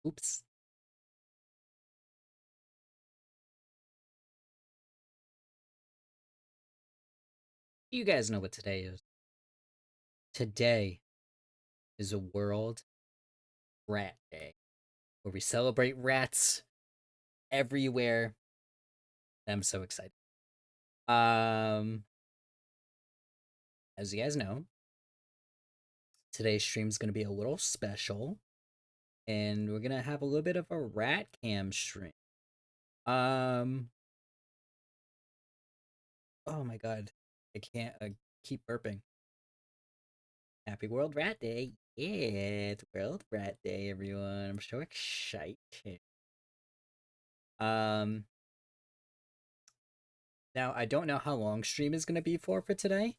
Oops. You guys know what today is. Today is a World Rat Day where we celebrate rats everywhere. I'm so excited. Um, as you guys know, today's stream is going to be a little special, and we're gonna have a little bit of a rat cam stream. Um, oh my god, I can't keep burping. Happy World Rat Day! Yeah, it's World Rat Day, everyone. I'm so excited. Um, Now I don't know how long stream is gonna be for today.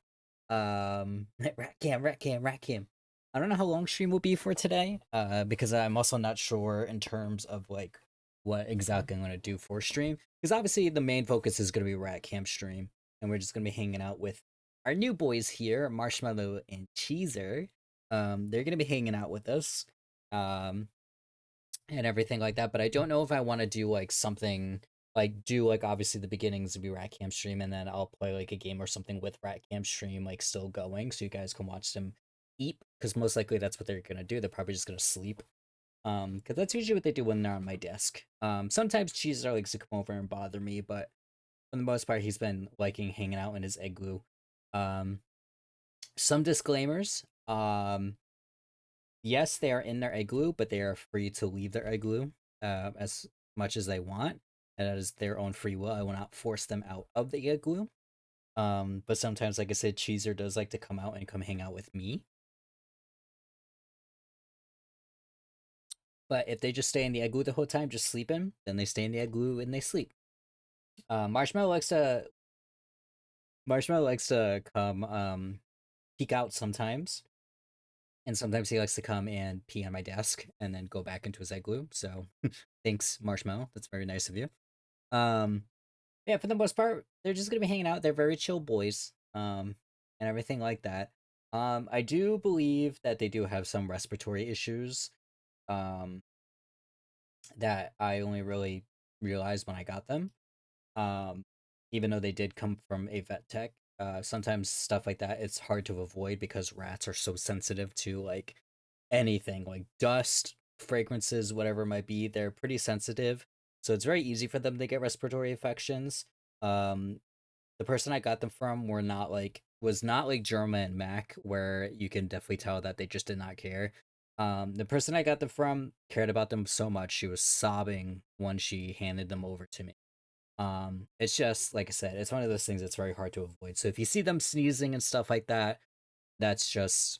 rat cam. I don't know how long stream will be for today. Because I'm also not sure in terms of like what exactly I'm gonna do for stream. Because obviously the main focus is gonna be rat cam stream, and we're just gonna be hanging out with our new boys here, Marshmallow and Cheezer. They're gonna be hanging out with us. Um, and everything like that. But I don't know if I want to do like something like do like obviously the beginnings would be Ratcam stream, and then I'll play like a game or something with Ratcam stream like still going, so you guys can watch them eat. Because most likely that's what they're gonna do. They're probably just gonna sleep. Because that's usually what they do when they're on my desk. Sometimes Cheezer likes to come over and bother me, but for the most part, he's been liking hanging out in his igloo. Um, some disclaimers. Yes, they are in their igloo, but they are free to leave their igloo as much as they want. And that is their own free will. I will not force them out of the igloo. But sometimes, like I said, Cheezer does like to come out and come hang out with me. But if they just stay in the igloo the whole time, just sleeping, then they stay in the igloo and they sleep. Marshmallow likes to come peek out sometimes, and sometimes he likes to come and pee on my desk and then go back into his igloo. So thanks, Marshmallow. That's very nice of you. Um, yeah, for the most part, they're just gonna be hanging out. They're very chill boys, and everything like that. I do believe that they do have some respiratory issues, um, that I only really realized when I got them. Um, Even though they did come from a vet tech, sometimes stuff like that it's hard to avoid because rats are so sensitive to like anything, like dust, fragrances, whatever it might be. They're pretty sensitive, so it's very easy for them to get respiratory infections. Um, the person I got them from was not like Germa and Mac, where you can definitely tell that they just did not care. The person I got them from cared about them so much she was sobbing when she handed them over to me. It's just like I said, it's one of those things that's very hard to avoid. So if you see them sneezing and stuff like that, that's just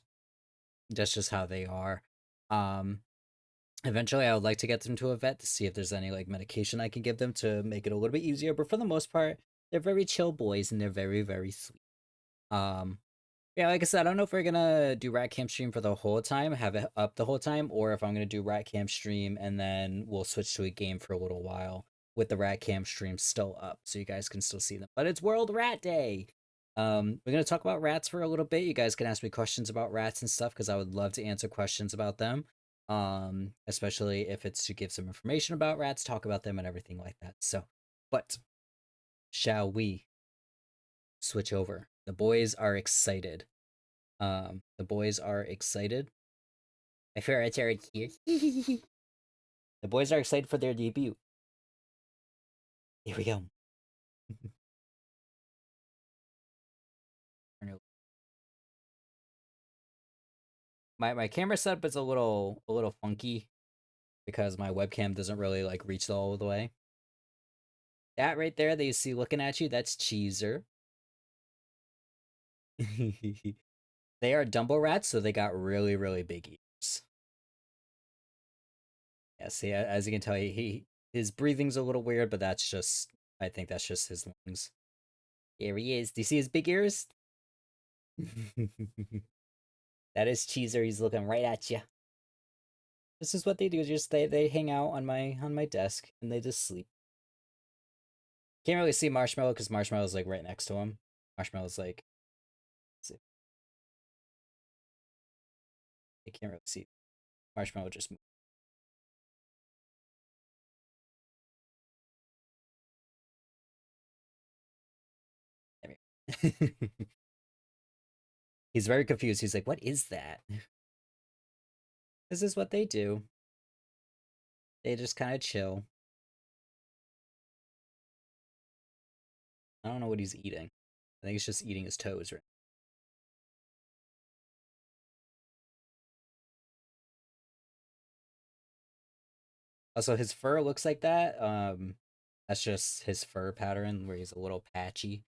how they are. Um, Eventually I would like to get them to a vet to see if there's any like medication I can give them to make it a little bit easier. But for the most part, they're very chill boys and they're very, very sweet. Um, yeah, like I said, I don't know if we're gonna do Rat Camp stream for the whole time, have it up the whole time, or if I'm gonna do Rat Camp stream and then we'll switch to a game for a little while with the Rat Camp stream still up, so you guys can still see them. But it's World Rat Day. We're gonna talk about rats for a little bit. You guys can ask me questions about rats and stuff because I would love to answer questions about them. Especially if it's to give some information about rats, talk about them, and everything like that. So, but shall we switch over? The boys are excited. The boys are excited. My favorite are here. The boys are excited for their debut. Here we go. My camera setup is a little funky because my webcam doesn't really like reach all the way. That right there that you see looking at you, that's Cheezer. They are Dumbo rats, so they got really, really big ears. Yeah, see, as you can tell, his breathing's a little weird, but that's just I think that's just his lungs. Here he is. Do you see his big ears? That is Cheezer. He's looking right at you. This is what they do. Just they hang out on my desk and they just sleep. Can't really see Marshmallow because Marshmallow's like right next to him. Marshmallow's like, you can't really see. Marshmallow just moved. He's very confused. He's like, "What is that?" This is what they do. They just kind of chill. I don't know what he's eating. I think he's just eating his toes, right? Also, his fur looks like that. That's just his fur pattern where he's a little patchy.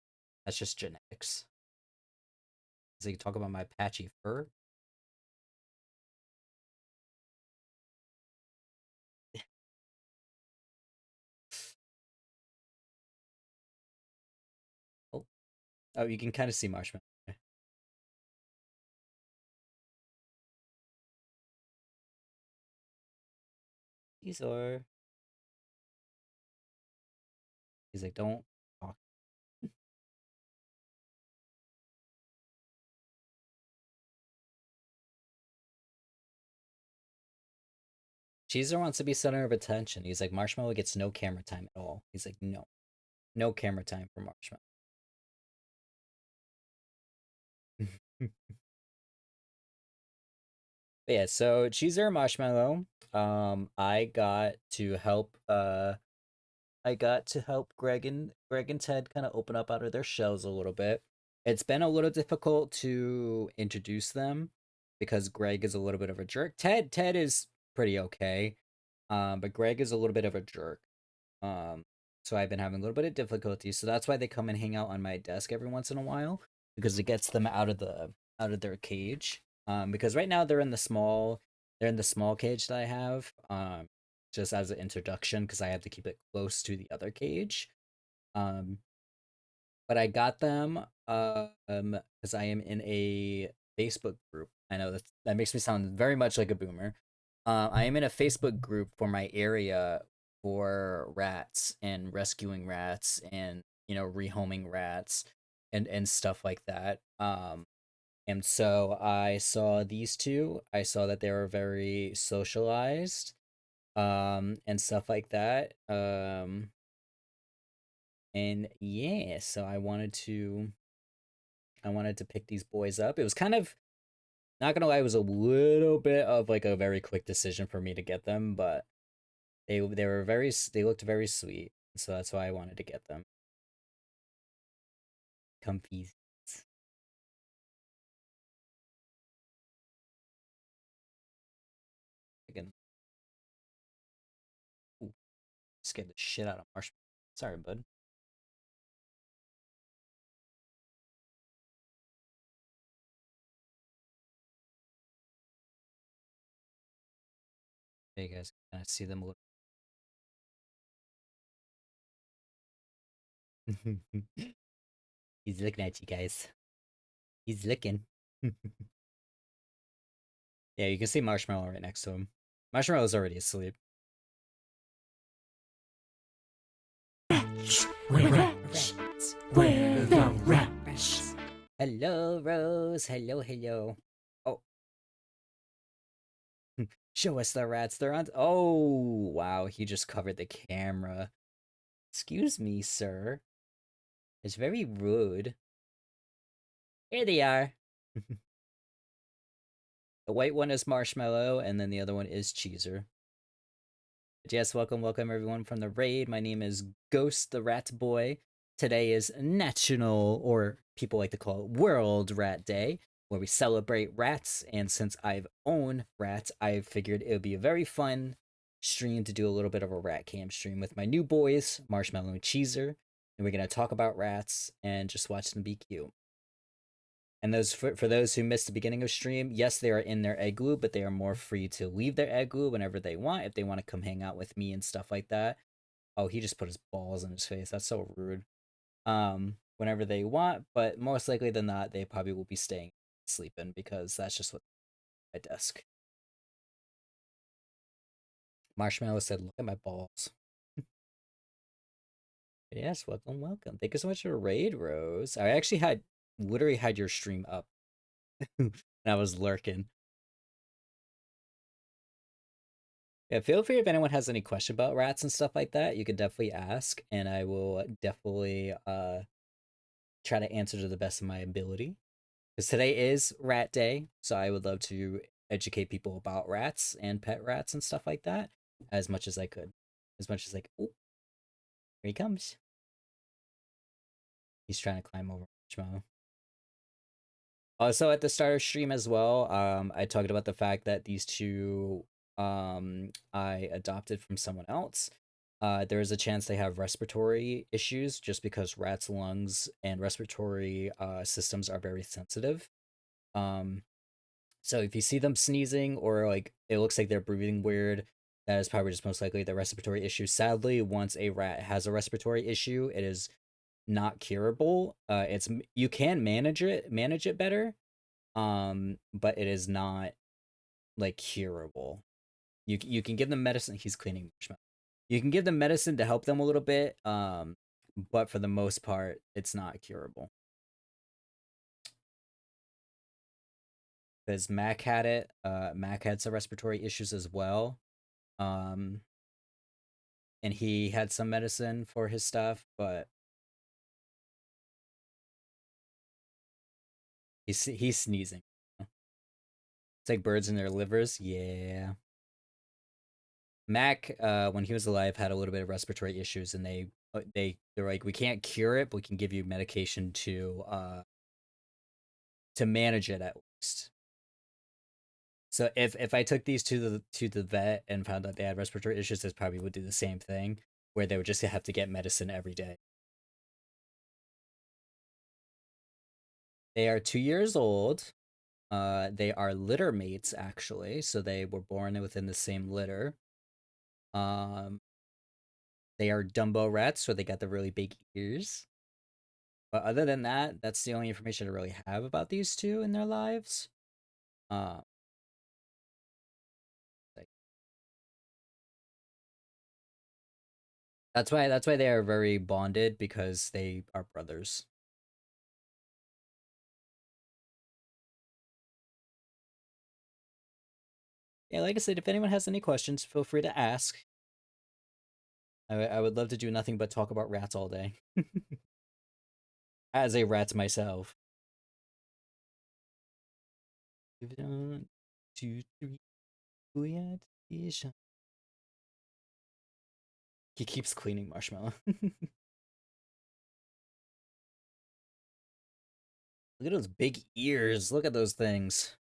That's just genetics. So you talk about my patchy fur. Oh, oh, you can kind of see Marshmallow. He's or he's like, don't talk. Cheezer wants to be center of attention. He's like, Marshmallow gets no camera time at all. He's like, no, no camera time for Marshmallow. But yeah, so Cheezer and Marshmallow. I got to help. I got to help Greg and Ted kind of open up out of their shells a little bit. It's been a little difficult to introduce them because Greg is a little bit of a jerk. Ted is pretty okay, but Greg is a little bit of a jerk. Um, so I've been having a little bit of difficulty. So that's why they come and hang out on my desk every once in a while because it gets them out of their cage. Because right now they're in the small cage that I have. Just as an introduction because I have to keep it close to the other cage. Um, but I got them because I am in a Facebook group. I know that makes me sound very much like a boomer. I am in a Facebook group for my area for rats and rescuing rats and rehoming rats and stuff like that. And so I saw these two. I saw that they were very socialized and stuff like that. And yeah, so I wanted to pick these boys up. It was kind of not gonna lie, it was a little bit of like a very quick decision for me to get them, but they looked very sweet, so that's why I wanted to get them. Comfy. Again, ooh, scared the shit out of Marshmallow. Sorry, bud. Hey guys, can I see them a little? He's looking at you guys. He's looking. Yeah, you can see Marshmallow right next to him. Marshmallow's already asleep. Rats, we're rats, we're the rats. Hello, Rose. Hello, hello. Oh, show us the rats. They're on. Oh, wow. He just covered the camera. Excuse me, sir. It's very rude. Here they are. The white one is Marshmallow, and then the other one is Cheezer. But yes, welcome everyone from the raid. My name is Ghost the Rat Boy. Today is National, or people like to call it World Rat Day, where we celebrate rats. And since I've owned rats, I figured it would be a very fun stream to do a little bit of a rat cam stream with my new boys, Marshmallow and Cheezer. And we're going to talk about rats and just watch them be cute. And those for those who missed the beginning of stream, yes, they are in their igloo, but they are more free to leave their igloo whenever they want if they want to come hang out with me and stuff like that. Oh, he just put his balls in his face. That's so rude. Whenever they want, but most likely than not, they probably will be staying sleeping because that's just what my desk. Marshmallow said, "Look at my balls." Yes, welcome. Thank you so much for the raid, Rose. I actually had literally had your stream up, and I was lurking. Yeah, feel free if anyone has any question about rats and stuff like that. You could definitely ask, and I will definitely try to answer to the best of my ability. Because today is Rat Day, so I would love to educate people about rats and pet rats and stuff like that as much as I could. As much as like, oh, here he comes. He's trying to climb over Marshmallow. Also, at the start of stream as well, I talked about the fact that these two I adopted from someone else. There is a chance they have respiratory issues just because rats' lungs and respiratory systems are very sensitive. Um, so if you see them sneezing or like it looks like they're breathing weird, that is probably just most likely the respiratory issue. Sadly, once a rat has a respiratory issue, it is not curable. It's you can manage it better, but it is not like curable. You can give them medicine. He's cleaning Marshmallow. You can give them medicine to help them a little bit, but for the most part, it's not curable. Because Mac had it. Mac had some respiratory issues as well. Um, and he had some medicine for his stuff, but he's sneezing. It's like birds in their livers. Yeah. Mac, when he was alive, had a little bit of respiratory issues, and they're like, we can't cure it, but we can give you medication to manage it at least. So if I took these to the vet and found out they had respiratory issues, they probably would do the same thing, where they would just have to get medicine every day. They are 2 years old. They are litter mates actually, so they were born within the same litter. They are Dumbo rats, so they got the really big ears. But other than that, that's the only information I really have about these two in their lives. Uh, like, that's why they are very bonded because they are brothers. Yeah, like I said, if anyone has any questions, feel free to ask. I would love to do nothing but talk about rats all day. As a rat myself. 1, 2, 3, he keeps cleaning Marshmallow. Look at those big ears. Look at those things.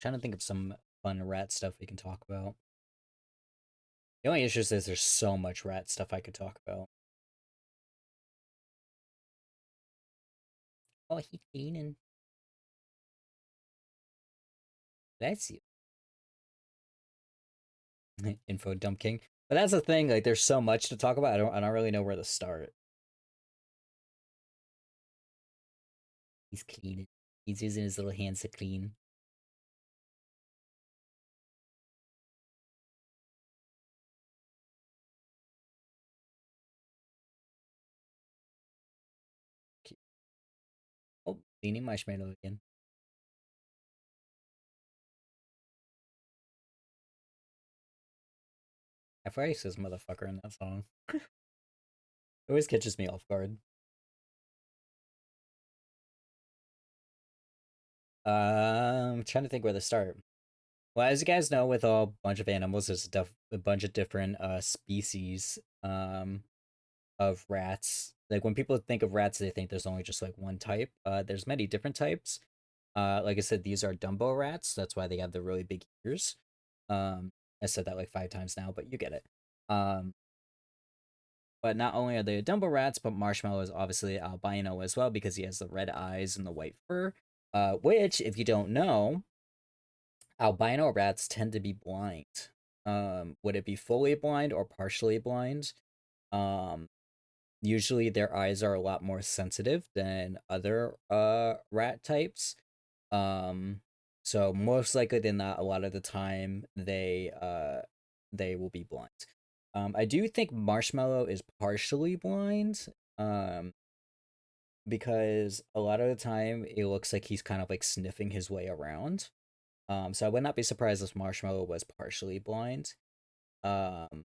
Trying to think of some fun rat stuff we can talk about. The only issue is there's so much rat stuff I could talk about. Oh, he cleaning. Bless you. Info dump king. But that's the thing, like there's so much to talk about. I don't really know where to start. He's cleaning. He's using his little hands to clean. Oh, cleaning Marshmallow again. I forgot he says motherfucker in that song. It always catches me off guard. I'm trying to think where to start. Well, as you guys know, with a bunch of animals, there's a bunch of different species of rats. Like when people think of rats, they think there's only just like one type. There's many different types. Like I said, these are Dumbo rats. That's why they have the really big ears. I said that like 5 times now, but you get it. But not only are they Dumbo rats, but Marshmallow is obviously albino as well because he has the red eyes and the white fur. Which, if you don't know, albino rats tend to be blind. Would it be fully blind or partially blind? Um, Usually their eyes are a lot more sensitive than other rat types. Um, so most likely than not, a lot of the time they will be blind. I do think Marshmallow is partially blind. Um, because a lot of the time it looks like he's kind of like sniffing his way around. So I would not be surprised if Marshmallow was partially blind. Um,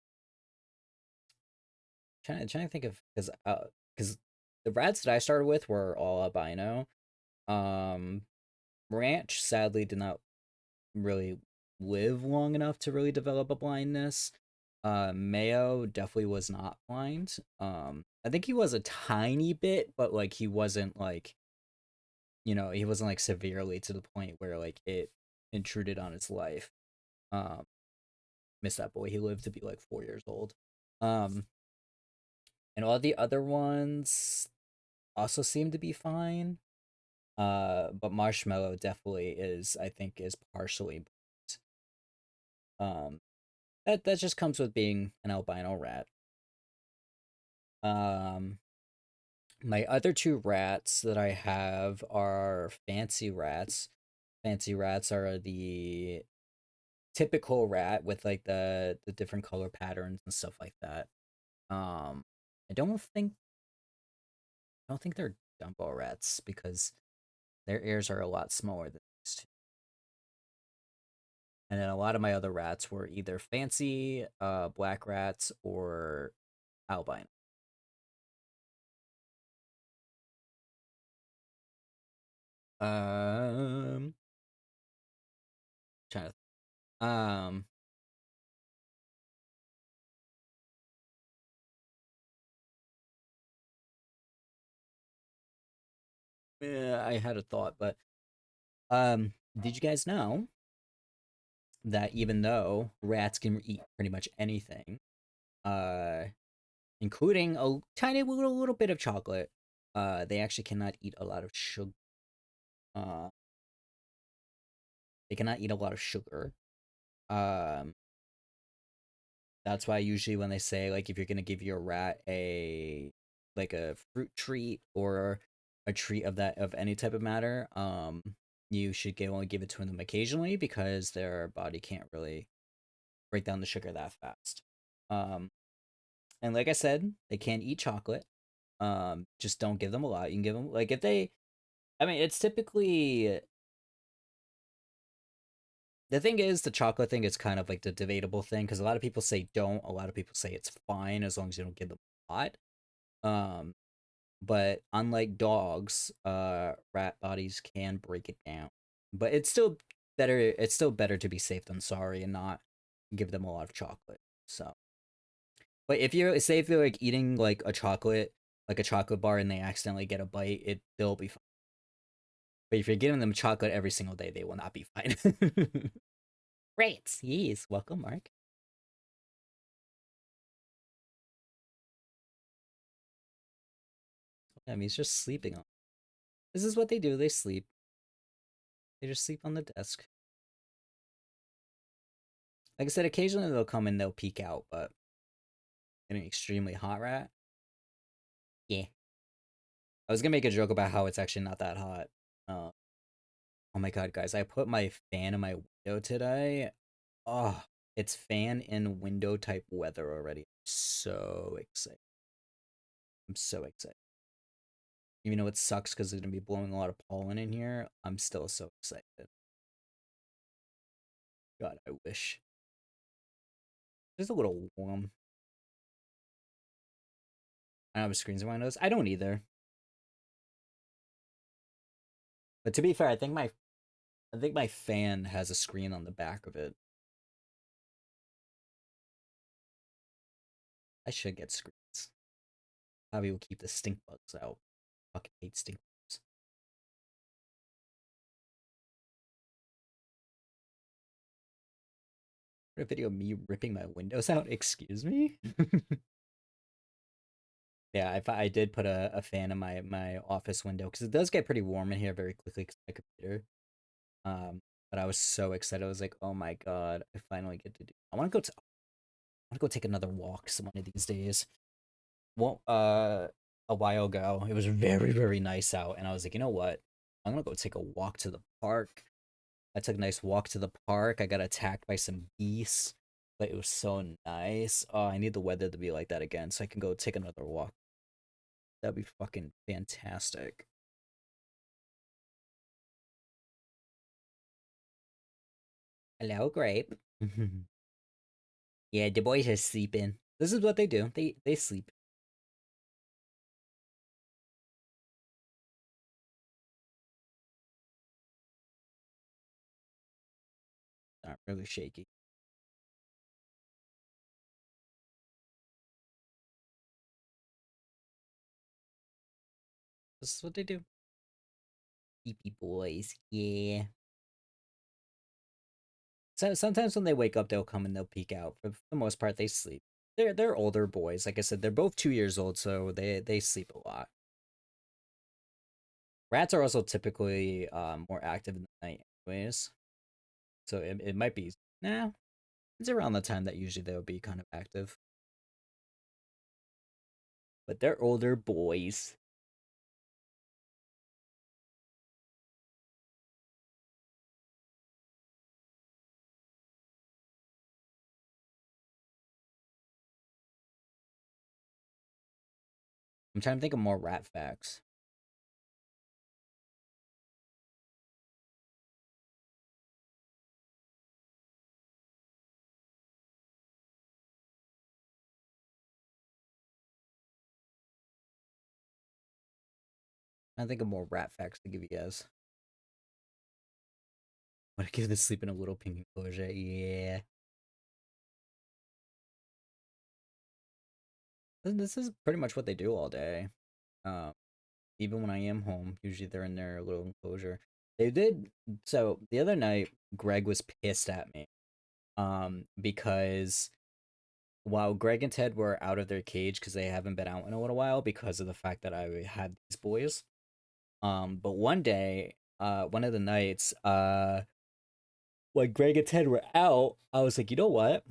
trying to think of because the rats that I started with were all albino. Um, Ranch sadly did not really live long enough to really develop a blindness. Mayo definitely was not blind. I think he was a tiny bit, but like he wasn't like, he wasn't like severely to the point where like it intruded on his life. Um, Miss that boy. He lived to be like 4 years old. Um, and all the other ones also seem to be fine. But Marshmallow definitely is, I think, is partially. Um, that just comes with being an albino rat. Um, my other two rats that I have are fancy rats. Fancy rats are the typical rat with like the different color patterns and stuff like that. Um, I don't think they're Dumbo rats because their ears are a lot smaller than these two. And then a lot of my other rats were either fancy, black rats or albino. Um, trying to, I had a thought, but did you guys know that even though rats can eat pretty much anything, uh, including a tiny little bit of chocolate, they actually cannot eat a lot of sugar. Uh, they cannot eat a lot of sugar. Um, that's why usually when they say like if you're gonna give your rat a fruit treat or a treat of any type of matter, you should only give it to them occasionally because their body can't really break down the sugar that fast. Um, and like I said, they can't eat chocolate. Just don't give them a lot. You can give them like if they. I mean, it's typically the thing is the chocolate thing is kind of like the debatable thing because a lot of people say don't, a lot of people say it's fine as long as you don't give them a lot. Um, but unlike dogs, rat bodies can break it down. But it's still better to be safe than sorry and not give them a lot of chocolate. So, but if you're say if you're like eating like a chocolate bar and they accidentally get a bite, they'll be fine. But if you're giving them chocolate every single day, they will not be fine. Great. Yes. Welcome, Mark. I mean, he's just sleeping on. This is what they do. They sleep. They just sleep on the desk. Like I said, occasionally they'll come and they'll peek out, but an extremely hot rat. Yeah. I was gonna make a joke about how it's actually not that hot. Uh, oh my god, guys! I put my fan in my window today. Oh, it's fan in window type weather already. So excited! I'm so excited. Even though it sucks because it's gonna be blowing a lot of pollen in here, I'm still so excited. God, I wish. Just a little warm. I don't have screens in my nose. I don't either. But to be fair, I think my fan has a screen on the back of it. I should get screens. Probably will keep the stink bugs out. Fucking hate stink bugs. A video of me ripping my windows out. Excuse me. Yeah, I did put a fan in my office window because it does get pretty warm in here very quickly because my computer. But I was so excited. I was like, oh my god, I finally get to do. I want to go take another walk some one of these days. Well, a while ago, it was very nice out, and I was like, you know what? I'm gonna go take a walk to the park. I took a nice walk to the park. I got attacked by some geese. but it was so nice. Oh, I need the weather to be like that again so I can go take another walk. That'd be fucking fantastic. Hello, Grape. Yeah, the boys are sleeping. This is what they do. They sleep. Not really shaky. This is what they do. Sleepy boys. Yeah. So sometimes when they wake up, they'll come and they'll peek out. For the most part, they sleep. They're older boys. Like I said, they're both 2 years old, so they sleep a lot. Rats are also typically more active in the night, anyways. So it might be it's around the time that usually they'll be kind of active. But they're older boys. I'm trying to think of more rat facts. I think of more rat facts to give you guys. Want to give this sleep in a little pink enclosure? Yeah. This is pretty much what they do all day. Um, Even when I am home, usually they're in their little enclosure. They did so the other night. Greg was pissed at me, because while Greg and Ted were out of their cage because they haven't been out in a little while because of the fact that I had these boys. But one day, one of the nights, when Greg and Ted were out, I was like, you know what?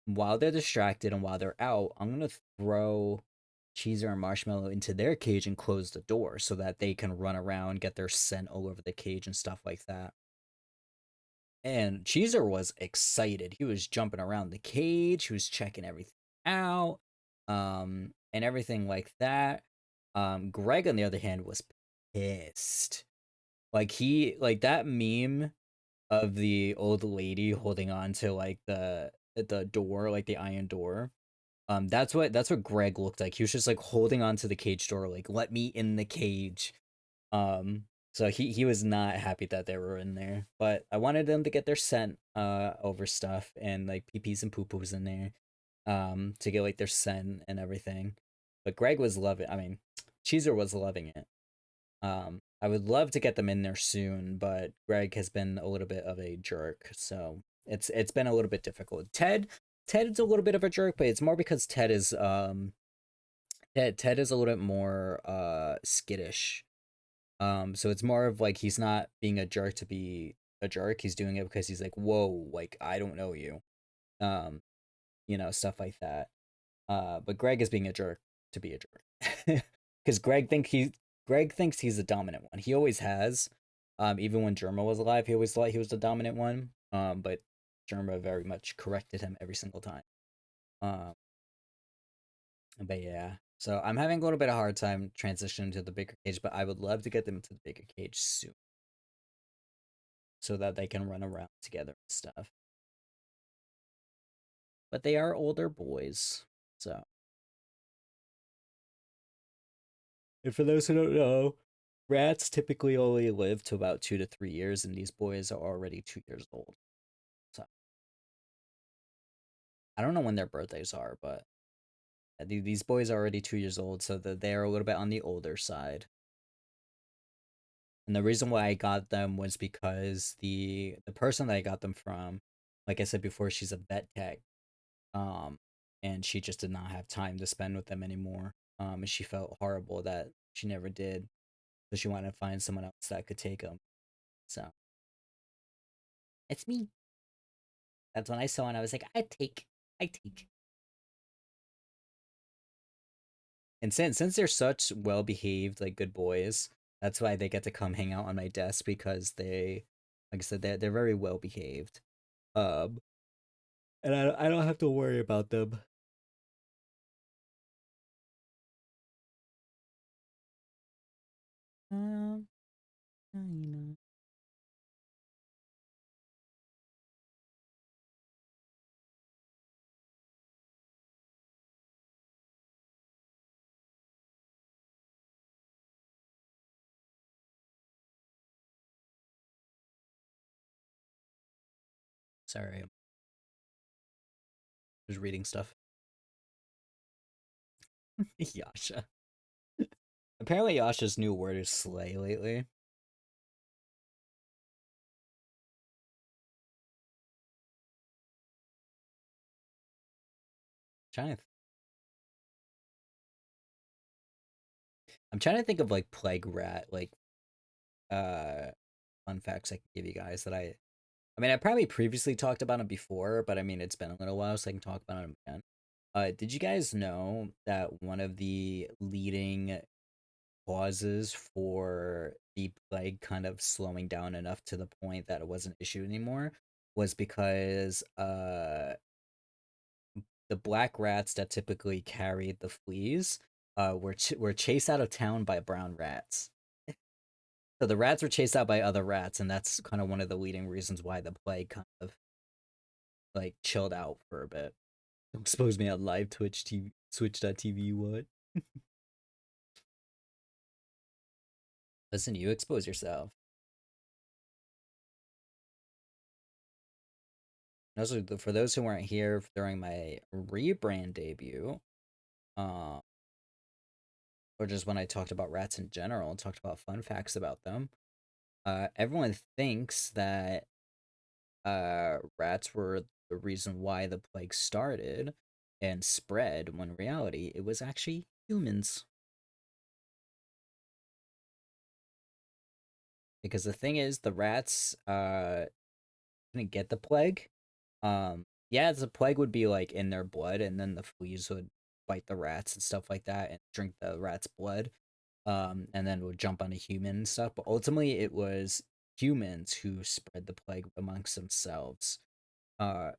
While they're distracted and while they're out, I'm gonna throw Cheezer and Marshmallow into their cage and close the door so that they can run around, get their scent all over the cage and stuff like that. And Cheezer was excited. He was jumping around the cage. He was checking everything out, and everything like that. Greg, on the other hand, was pissed. Like that meme of the old lady holding on to like the door, like the iron door. That's what Greg looked like. He was just like holding on to the cage door, like let me in the cage. Um, so he was not happy that they were in there, but I wanted them to get their scent over stuff and like pee-pees and poo-poos in there, to get like their scent and everything. But Greg was loving. I mean, Cheezer was loving it. I would love to get them in there soon, but Greg has been a little bit of a jerk, so it's been a little bit difficult. Ted's a little bit of a jerk, but it's more because Ted is a little bit more skittish. So it's more of like he's not being a jerk to be a jerk. He's doing it because he's like, whoa, like I don't know you. Um, stuff like that. But Greg is being a jerk to be a jerk. Because Greg thinks he's the dominant one. He always has. Even when Germa was alive, he always thought he was the dominant one. But Germa very much corrected him every single time. Um, but yeah. So I'm having a little bit of hard time transitioning to the bigger cage, but I would love to get them to the bigger cage soon, so that they can run around together and stuff. But they are older boys, so. And for those who don't know, rats typically only live to about 2 to 3 years, and these boys are already 2 years old. So I don't know when their birthdays are, but these boys are already 2 years old, so that they're a little bit on the older side. And the reason why I got them was because the person that I got them from, like I said before, she's a vet tech, um, and she just did not have time to spend with them anymore. And she felt horrible that she never did, so she wanted to find someone else that could take them. So it's me. That's when I saw and I was like, I take. And since they're such well behaved, like good boys, that's why they get to come hang out on my desk because they, like I said, they're very well behaved. Um, and I don't have to worry about them. Um, you know. Sorry, I was reading stuff. Yasha. Apparently, Yasha's new word is slay lately. Trying to I'm trying to think of like plague rat, like uh fun facts I can give you guys that I mean I probably previously talked about them before, but I mean it's been a little while so I can talk about them again. Did you guys know that one of the leading causes for the plague kind of slowing down enough to the point that it wasn't an issue anymore was because the black rats that typically carried the fleas were chased out of town by brown rats. So the rats were chased out by other rats, and that's kind of one of the leading reasons why the plague kind of like chilled out for a bit. Don't expose me on live Twitch TV, Twitch.tv. What? Listen, you expose yourself. And also, for those who weren't here during my rebrand debut, uh, or just when I talked about rats in general and talked about fun facts about them, everyone thinks that rats were the reason why the plague started and spread, when in reality it was actually humans. Because the thing is, the rats didn't get the plague. Yeah, the plague would be like in their blood, and then the fleas would bite the rats and stuff like that, and drink the rat's blood. And then would jump on a human and stuff. But ultimately, it was humans who spread the plague amongst themselves. Uh,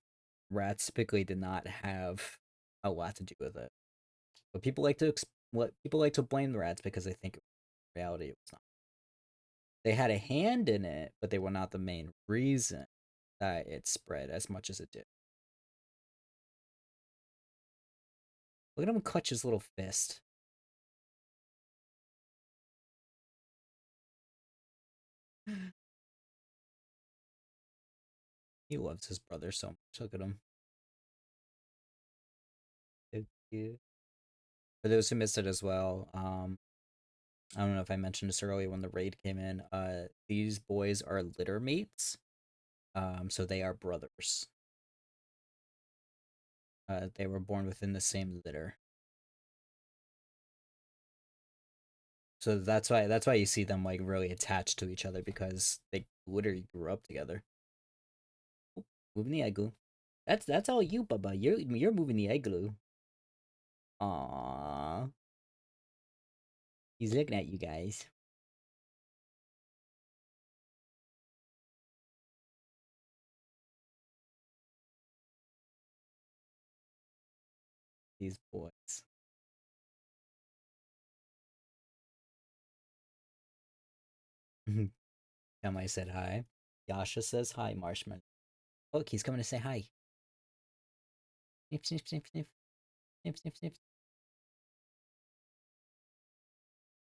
Rats typically did not have a lot to do with it. But people like to blame the rats because they think in reality it was not. They had a hand in it, but they were not the main reason that it spread as much as it did. Look at him clutch his little fist. He loves his brother so much. Look at him. So cute. For those who missed it as well, I don't know if I mentioned this earlier when the raid came in. These boys are litter mates. So they are brothers. They were born within the same litter. So that's why you see them like really attached to each other because they literally grew up together. Oop, moving the igloo. That's all you, Bubba. You're moving the igloo. Aww. He's looking at you guys. These boys. Kamai said hi. Yasha says hi, Marshman. Look, he's coming to say hi. Sniff, sniff, sniff, sniff. Sniff, sniff, sniff.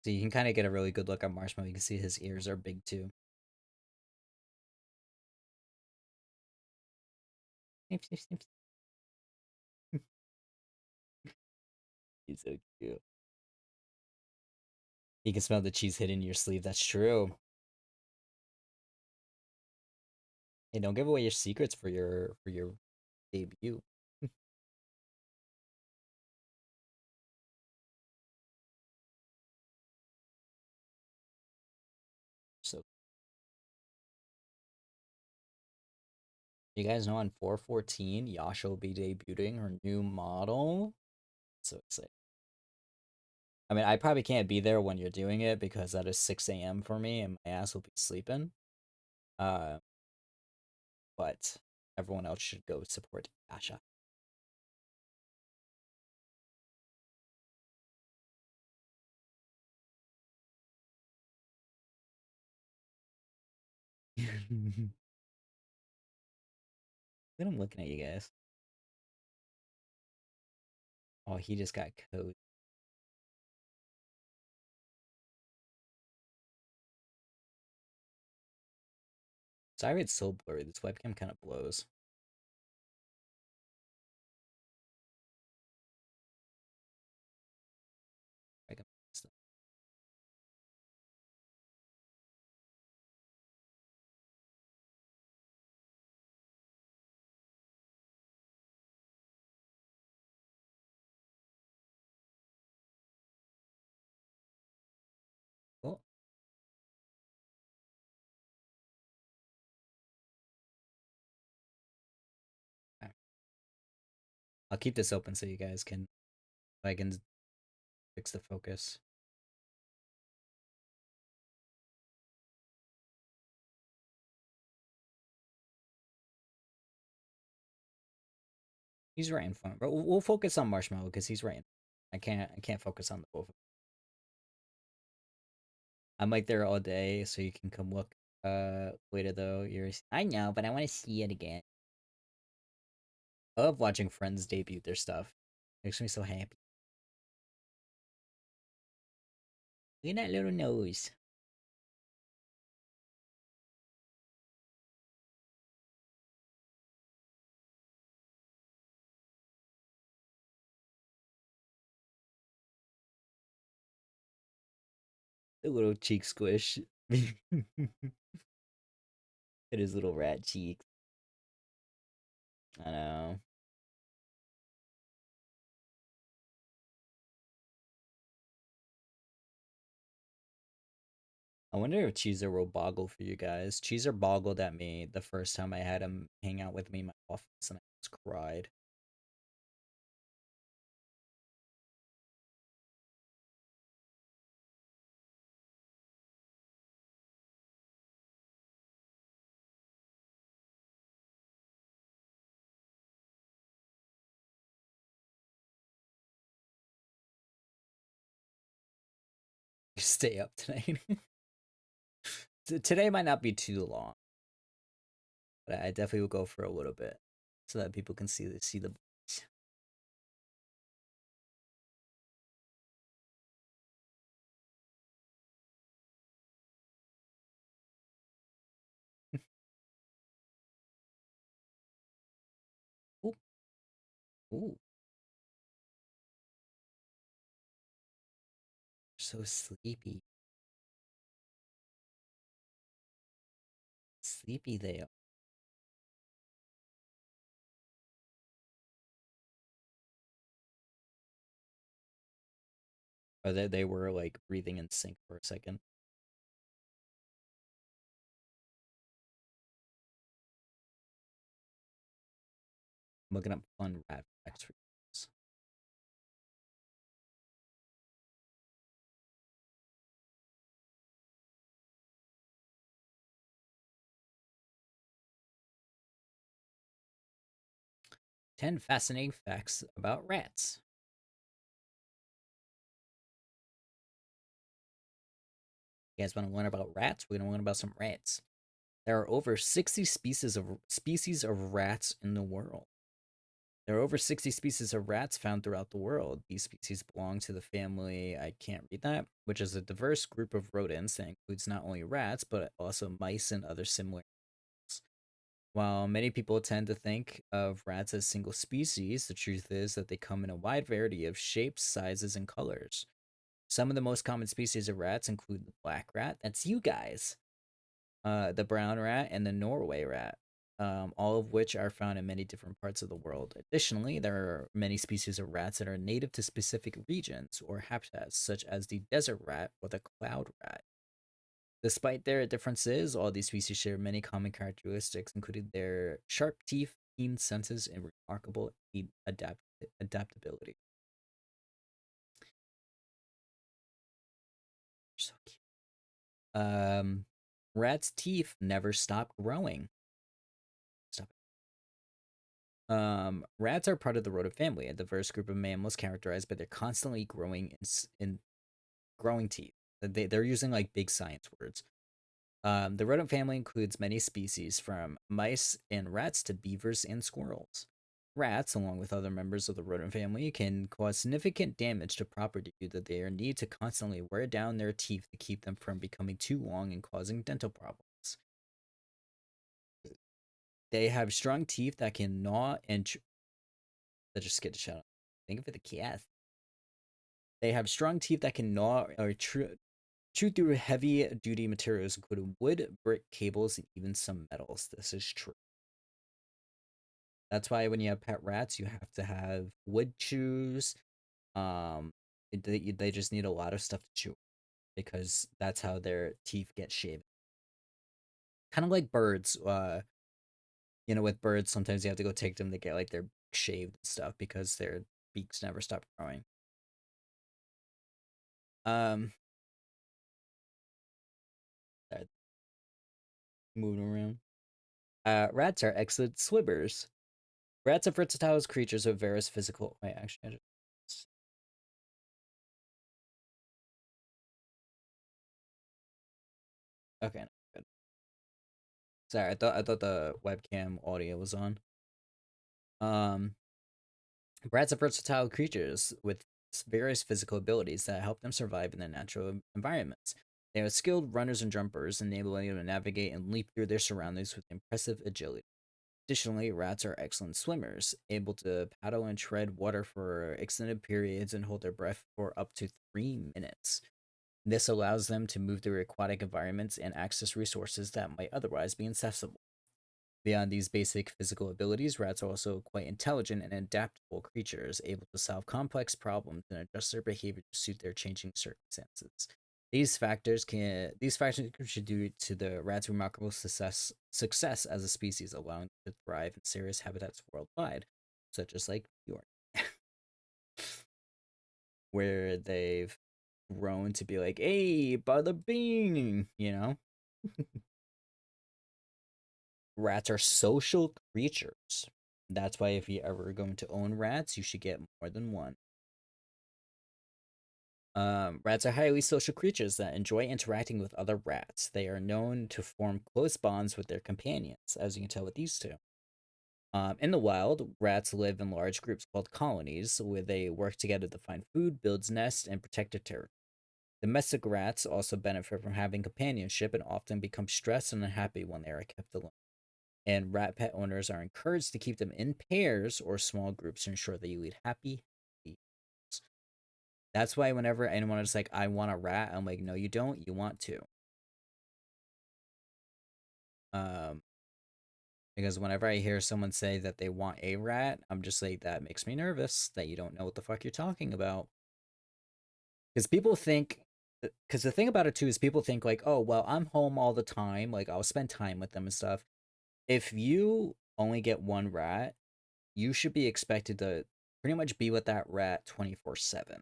So you can kind of get a really good look at Marshmallow. You can see his ears are big too. Sniff, sniff, sniff. He's so cute. You can smell the cheese hidden in your sleeve. That's true. Hey, don't give away your secrets for your debut. So you guys know on 4/14, Yasha will be debuting her new model. So excited. I mean, I probably can't be there when you're doing it because that is 6 a.m. for me and my ass will be sleeping. Uh, but everyone else should go support Asha. Then I'm looking at you guys. Oh, he just got code. Sorry it's so blurry. This webcam kind of blows. I can oh, okay. I'll keep this open so you guys can, I can fix the focus. He's right in front, but we'll focus on Marshmallow because he's right. I can't focus on the both. I'm like there all day, so you can come look. Later though, I know, but I want to see it again. I love watching friends debut their stuff. Makes me so happy. Look at that little nose. The little cheek squish. It is little rat cheeks. I know. I wonder if Cheezer will boggle for you guys. Cheezer boggled at me the first time I had him hang out with me in my office, and I just cried. Stay up tonight. Today might not be too long, but I definitely will go for a little bit so that people can see the. Ooh, ooh, so sleepy. Sleepy they are. Or they were like breathing in sync for a second. I'm looking up fun rat facts for you guys. 10 fascinating facts about rats. You guys want to learn about rats? We're gonna learn about some rats. There are over 60 species of rats in the world. There are over 60 species of rats found throughout the world. These species belong to the family, I can't read that, which is a diverse group of rodents that includes not only rats, but also mice and other similar animals. While many people tend to think of rats as single species, the truth is that they come in a wide variety of shapes, sizes, and colors. Some of the most common species of rats include the black rat, that's you guys, the brown rat, and the Norway rat, all of which are found in many different parts of the world. Additionally, there are many species of rats that are native to specific regions or habitats, such as the desert rat or the cloud rat. Despite their differences, all these species share many common characteristics, including their sharp teeth, keen senses, and remarkable adaptability. So cute. Rats' teeth never stop growing. Stop it. Rats are part of the rodent family, a diverse group of mammals characterized by their constantly growing in growing teeth. They're using like big science words. The rodent family includes many species, from mice and rats to beavers and squirrels. Rats, along with other members of the rodent family, can cause significant damage to property due to their need to constantly wear down their teeth to keep them from becoming too long and causing dental problems. They have strong teeth that can gnaw and that just get a shout out. Think of it, the cat. They have strong teeth that can gnaw or chew through heavy duty materials, including wood, brick, cables, and even some metals. This is true. That's why when you have pet rats, you have to have wood chews. They just need a lot of stuff to chew because that's how their teeth get shaved. Kind of like birds. With birds, sometimes you have to go take them to get like their shaved and stuff because their beaks never stop growing. Um, moving around. Rats are excellent swimmers. Rats are versatile creatures with various physical. Wait, actually, okay, no, good. Sorry, I thought the webcam audio was on. Um, Rats are versatile creatures with various physical abilities that help them survive in their natural environments. They are skilled runners and jumpers, enabling them to navigate and leap through their surroundings with impressive agility. Additionally, rats are excellent swimmers, able to paddle and tread water for extended periods and hold their breath for up to 3 minutes. This allows them to move through aquatic environments and access resources that might otherwise be inaccessible. Beyond these basic physical abilities, rats are also quite intelligent and adaptable creatures, able to solve complex problems and adjust their behavior to suit their changing circumstances. These factors contribute to the rat's remarkable success as a species, allowing them to thrive in serious habitats worldwide, such as like New York, where they've grown to be like, hey, bada bing. Rats are social creatures. That's why if you ever going to own rats, you should get more than one. Rats are highly social creatures that enjoy interacting with other rats. They are known to form close bonds with their companions, as you can tell with these two. In the wild, rats live in large groups called colonies, where they work together to find food, build nests, and protect their territory. Domestic rats also benefit from having companionship and often become stressed and unhappy when they are kept alone. And rat pet owners are encouraged to keep them in pairs or small groups to ensure that you lead happy lives. That's why whenever anyone is like, I want a rat, I'm like, no, you don't. You want to. Um, because whenever I hear someone say that they want a rat, I'm just like, that makes me nervous that you don't know what the fuck you're talking about. Because people think, because the thing about it too is people think like, oh, well, I'm home all the time. Like, I'll spend time with them and stuff. If you only get one rat, you should be expected to pretty much be with that rat 24/7.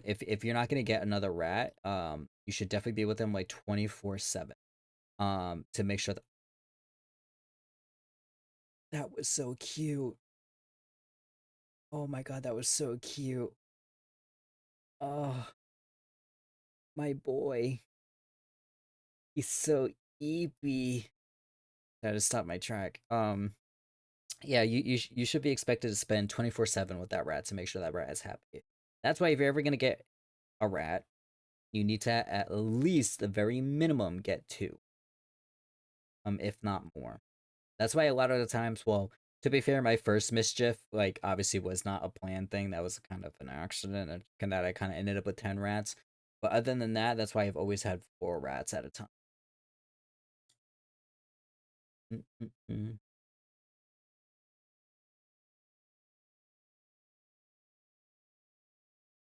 If you're not gonna get another rat, you should definitely be with them like 24/7. To make sure that that was so cute. Oh my god, that was so cute. Oh, my boy. He's so eepy. I had to stop my track. Yeah, you should be expected to spend 24/7 with that rat to make sure that rat is happy. That's why if you're ever gonna get a rat, you need to at least the very minimum get two, if not more. That's why a lot of the times, well, to be fair, my first mischief, like, obviously was not a planned thing. That was kind of an accident, and that I kind of ended up with 10 rats. But other than that, that's why I've always had 4 rats at a time. Mm-mm-mm.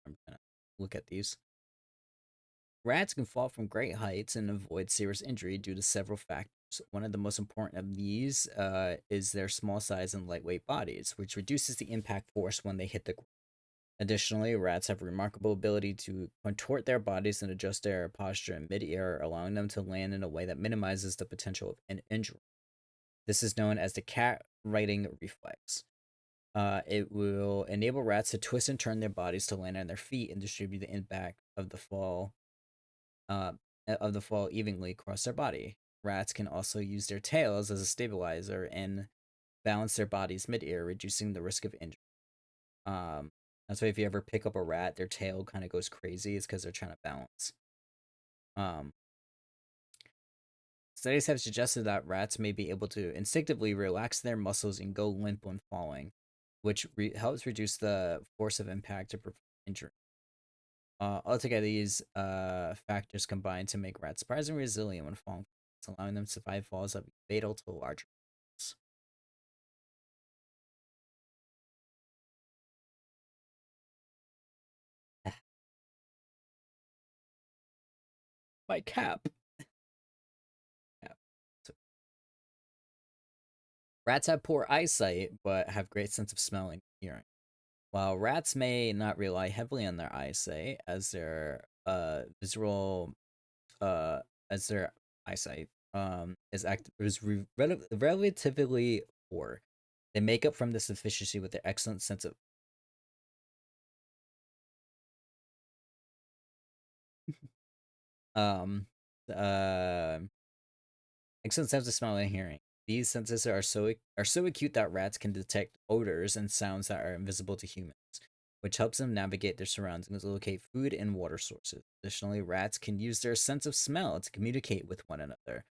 I'm gonna look at these. Rats can fall from great heights and avoid serious injury due to several factors. One of the most important of these is their small size and lightweight bodies, which reduces the impact force when they hit the ground. Additionally, rats have a remarkable ability to contort their bodies and adjust their posture in midair, allowing them to land in a way that minimizes the potential of an injury. This is known as the cat riding reflex. It will enable rats to twist and turn their bodies to land on their feet and distribute the impact uh, of the fall evenly across their body. Rats can also use their tails as a stabilizer and balance their bodies mid-air, reducing the risk of injury. Um, that's why if you ever pick up a rat, their tail kind of goes crazy. It's because they're trying to balance. Um, Studies have suggested that rats may be able to instinctively relax their muscles and go limp when falling, which helps reduce the force of impact to prevent injury. Altogether, these factors combine to make rats surprisingly resilient when falling, allowing them to survive falls that be fatal to larger animals. My cap. Cap. So, rats have poor eyesight, but have great sense of smell and hearing. While rats may not rely heavily on their eyesight as their visual as their eyesight is relatively poor. They make up from this deficiency with their excellent sense of um uh excellent sense of smell and hearing. These senses are so acute that rats can detect odors and sounds that are invisible to humans, which helps them navigate their surroundings and locate food and water sources. Additionally, rats can use their sense of smell to communicate with one another,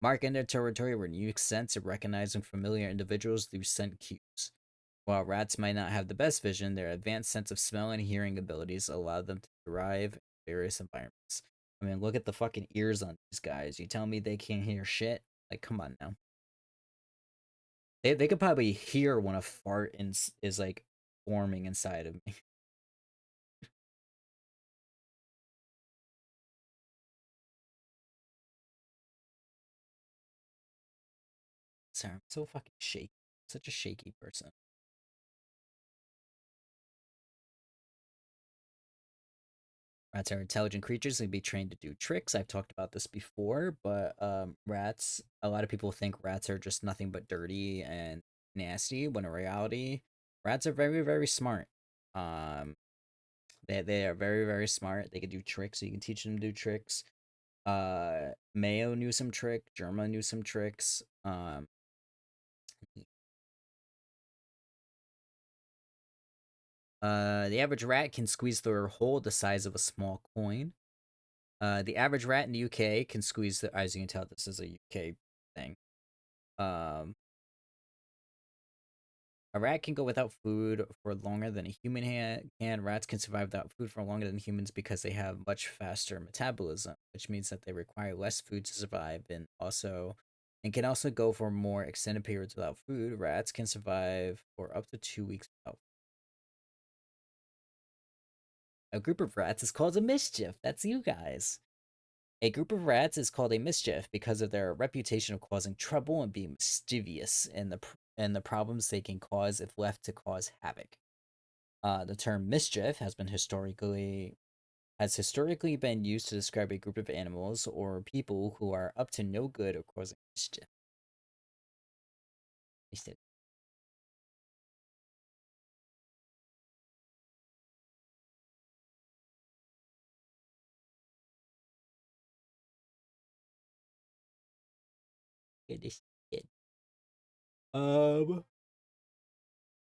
marking their territory with unique scents and recognizing familiar individuals through scent cues. While rats might not have the best vision, their advanced sense of smell and hearing abilities allow them to thrive in various environments. I mean, look at the fucking ears on these guys. You tell me they can't hear shit? Like, come on now. They could probably hear when a fart is like forming inside of me. Sorry, I'm so fucking shaky. Such a shaky person. Rats are intelligent creatures and can be trained to do tricks. I've talked about this before, but rats, a lot of people think rats are just nothing but dirty and nasty, when in reality, rats are very, very smart. Um, they are very, very smart. They can do tricks, so you can teach them to do tricks. Mayo knew some trick, Germa knew some tricks. The average rat can squeeze through a hole the size of a small coin. The average rat in the UK can squeeze the, as you can tell, this is a UK thing. Um, a rat can go without food for longer than a human can. Rats can survive without food for longer than humans because they have much faster metabolism, which means that they require less food to survive, and can also go for more extended periods without food. Rats can survive for up to 2 weeks without. A group of rats is called a mischief. That's you guys. A group of rats is called a mischief because of their reputation of causing trouble and being mischievous and the problems they can cause if left to cause havoc. The term mischief has historically been used to describe a group of animals or people who are up to no good or causing mischief. Mischief. It is it. How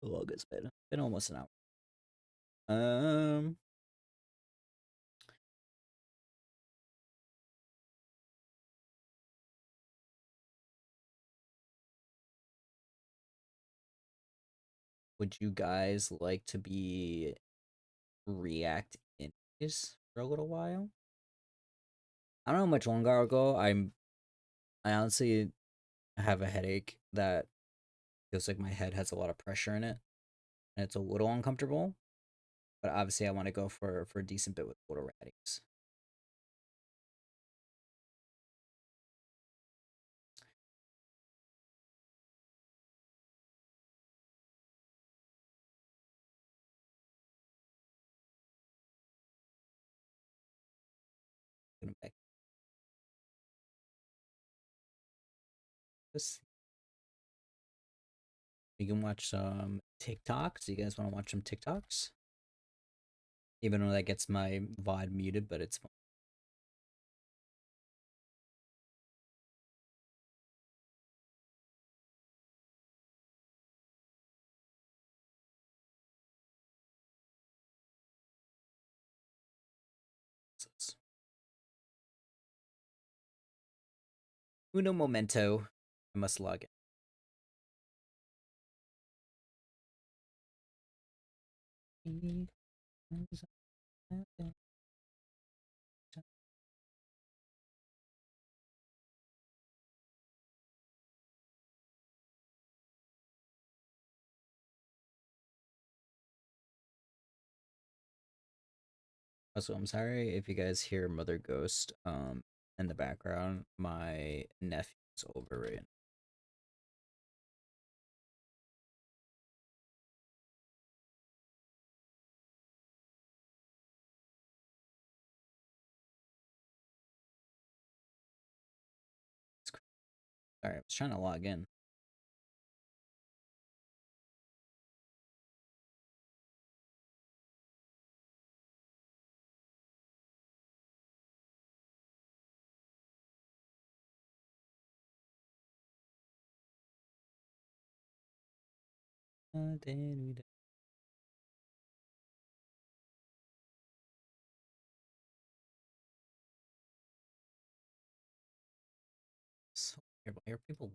long it's been? Been almost an hour. Um, would you guys like to be react indies for a little while? I don't know how much longer I'll go. I honestly have a headache that feels like my head has a lot of pressure in it, and it's a little uncomfortable. But obviously, I want to go for a decent bit with Little Raddies. Gonna back this. We can watch some TikToks. Do you guys want to watch some TikToks? Even though that gets my VOD muted, but it's fine. Uno momento. I must log in. Also, I'm sorry if you guys hear Mother Ghost in the background. My nephew's over right now. Sorry, I was trying to log in. So weird. Why are people?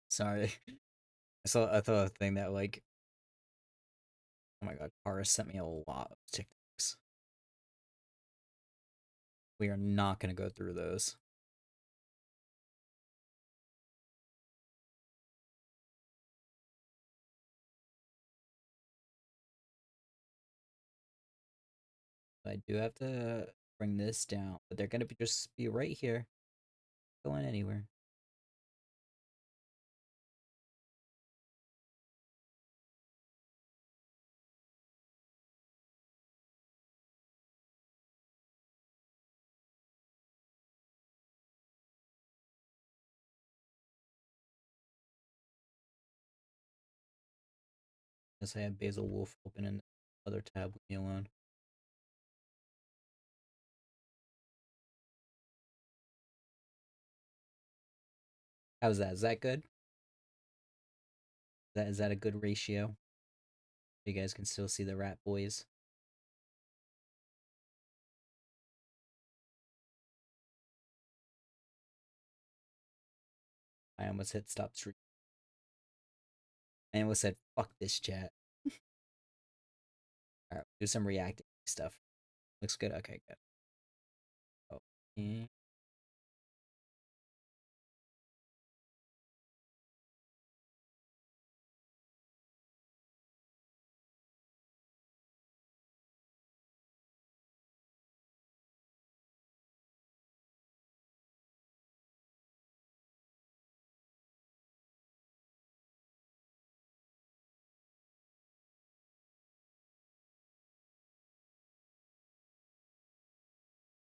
Sorry, I thought a thing that like, oh my god, Kara sent me a lot of TikToks. We are not gonna go through those. I do have to bring this down, but they're gonna just be right here, going anywhere. Guess I have Basil Wolf open in the other tab. Leave me alone. How's that? Is that good? Is that a good ratio? You guys can still see the rat boys. I almost hit stop stream. I almost said fuck this chat. Alright, do some reacting stuff. Looks good. Okay, good. Oh,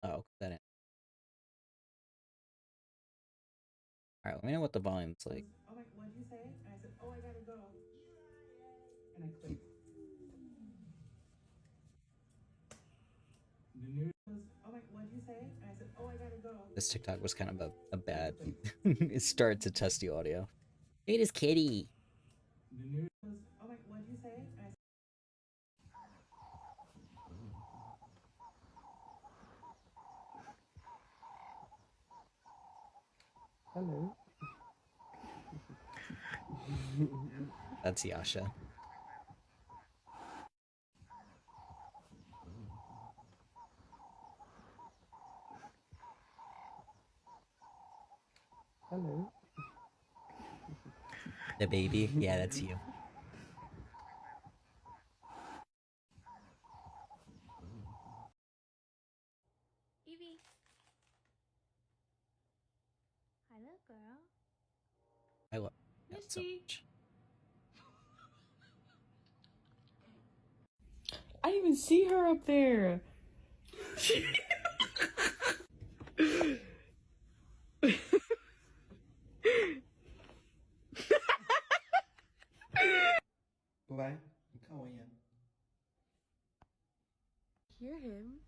oh, that. Alright, let me know what the volume's like. Oh my, what'd you say? And I said, oh, I gotta go. And I clicked. The news was, oh my, what'd you say? And I said, oh, I gotta go. This TikTok was kind of a bad start to test the audio. It is Kitty. The news was, oh my, what'd you say? And I said, hello. That's Yasha. Hello. The baby? Yeah, that's you. Evie. Hi, little girl. I love that so Misty. much. I didn't even see her up there. Hear him?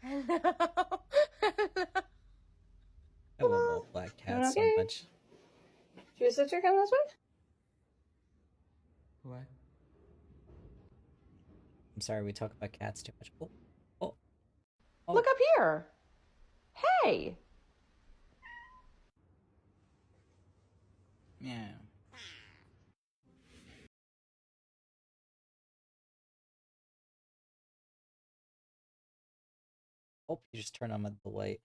Hello. I love all black cats so much. Should your sister come this way? What? I'm sorry, we talk about cats too much. Oh, oh, oh. Look up here. Hey. Yeah. Oh, you just turn on the light.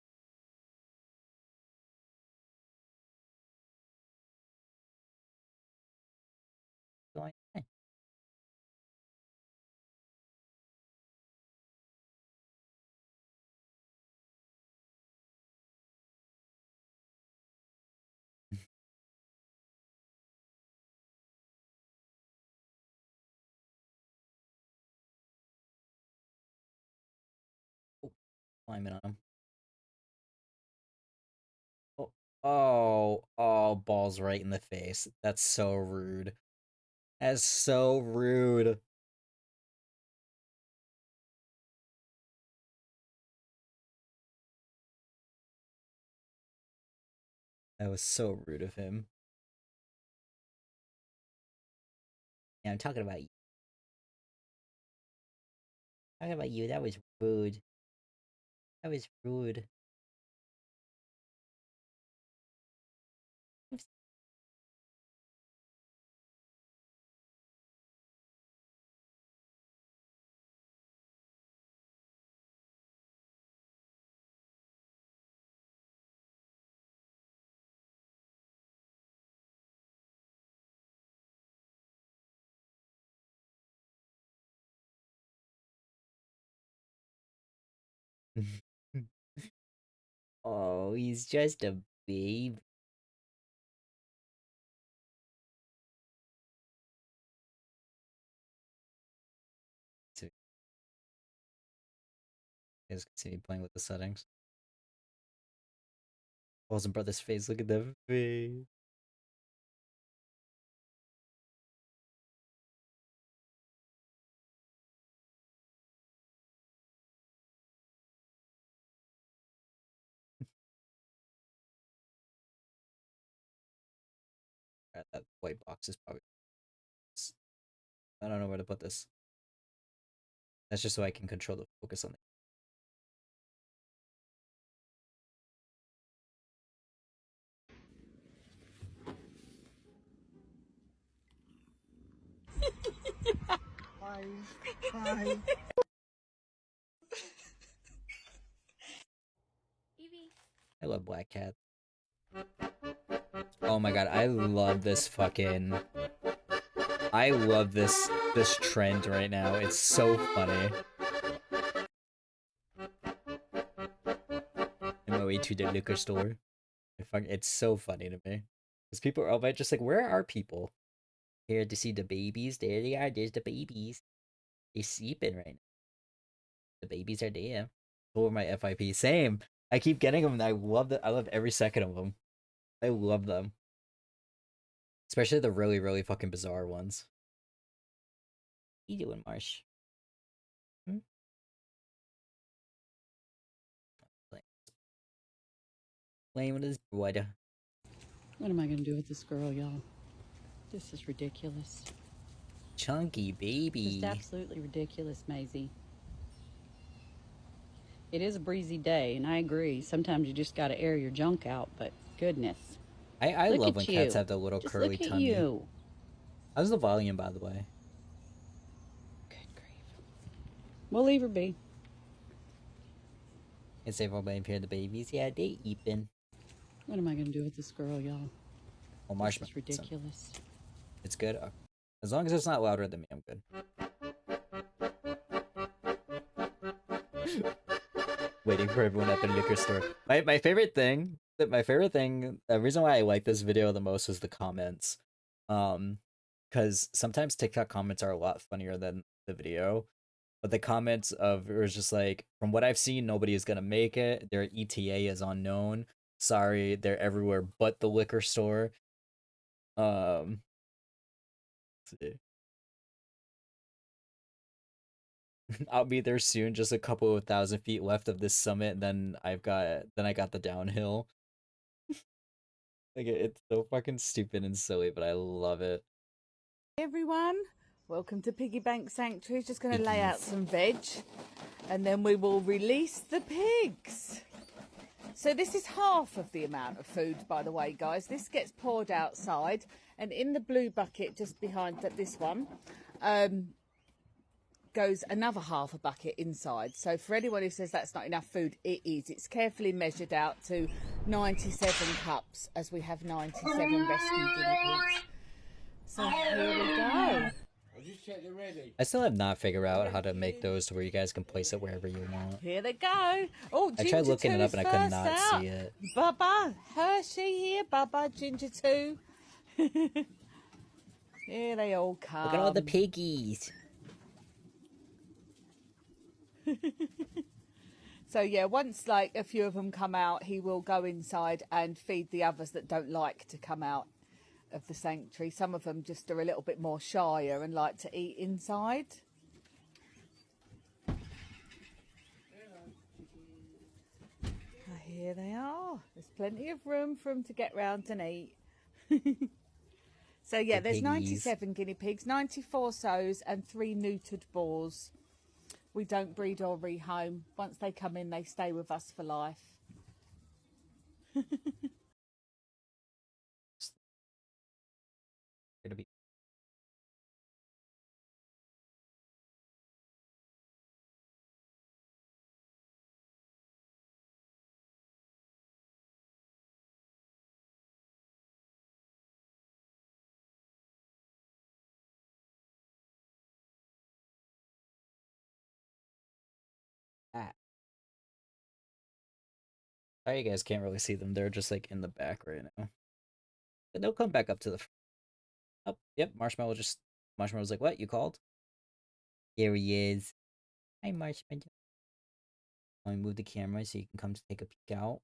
Going. Oh, climbing on him. Oh, oh, balls right in the face. That's so rude. That's so rude. That was so rude of him. Yeah, I'm talking about you. Talking about you, that was rude. That was rude. Oops. Oh, he's just a babe. So, you guys can see me playing with the settings. Balls and brother's face, look at that face. That white box is probably. I don't know where to put this. That's just so I can control the focus on it. Hi. Hi. Evie. I love Black Cat. Oh my god, I love this fucking. I love this trend right now. It's so funny. On my way to the liquor store. It's so funny to me. Because people are all just like, where are people? Here to see the babies. There they are. There's the babies. They're sleeping right now. The babies are there. Over my FIP. Same. I keep getting them. And I love I love every second of them. I love them. Especially the really, really fucking bizarre ones. What you doing, Marsh? Hmm? Playing with his brother. What am I gonna do with this girl, y'all? This is ridiculous. Chunky baby. Just absolutely ridiculous, Maisie. It is a breezy day, and I agree. Sometimes you just gotta air your junk out, but goodness. I Look love at when cats you. have the little Just curly look at tummy. you. How's the volume, by the way? Good grief. We'll leave her be. Is everybody here? The babies? Yeah, they eating. What am I gonna do with this girl, y'all? Oh, This marshmallow. is ridiculous. It's good. As long as it's not louder than me, I'm good. Waiting for everyone at the liquor store. My favorite thing. The reason why I like this video the most is the comments. Because sometimes TikTok comments are a lot funnier than the video. But the comments of it was just like, from what I've seen, nobody is gonna make it. Their ETA is unknown. Sorry, they're everywhere but the liquor store. Let's see. I'll be there soon. Just a couple of 1,000 feet left of this summit. Then I got the downhill. Like it's so fucking stupid and silly, but I love it. Hey everyone, welcome to Piggy Bank Sanctuary. Just going to lay out Piggies. some veg and then we will release the pigs. So this is half of the amount of food, by the way, guys. This gets poured outside, and in the blue bucket just behind this one goes another half a bucket inside. So for anyone who says that's not enough food, it is. It's carefully measured out to 97 cups, as we have 97 rescue guinea pigs. So here we go. I still have not figured out how to make those to where you guys can place it wherever you want. Here they go. Oh, I Ginger tried looking it up 2's and I could first not out. see it. Bubba, Hershey here. Bubba, Ginger 2. Here they all come. Look at all the piggies. So yeah, once like a few of them come out, he will go inside and feed the others that don't like to come out of the sanctuary. Some of them just are a little bit more shyer and like to eat inside. Here they are. There's plenty of room for them to get round and eat. So yeah, The there's piggies. 97 guinea pigs, 94 sows and 3 neutered boars. We don't breed or rehome. Once they come in, they stay with us for life. It'll be ah. Sorry, you guys can't really see them. They're just like in the back right now. But they'll come back up to the. Oh, yep. Marshmallow's like, what? You called? Here he is. Hi, Marshmallow. Let me move the camera so you can come to take a peek out.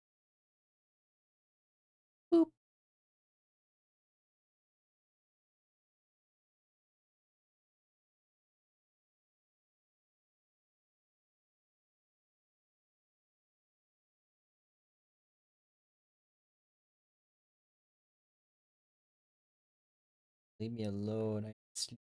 Boop. Leave me alone. I sleep.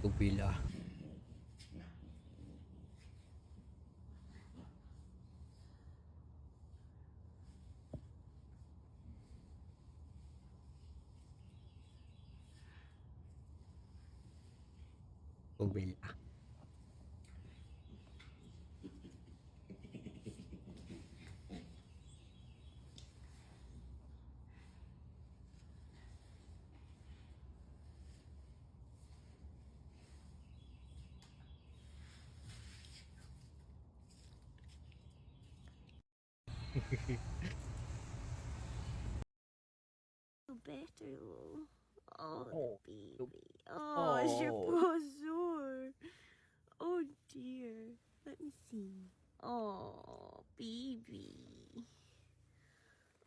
Gorilla. Gorilla. Better. Oh, Oh, baby. Oh, is your oh. paw sore? Oh dear. Let me see. Oh, baby.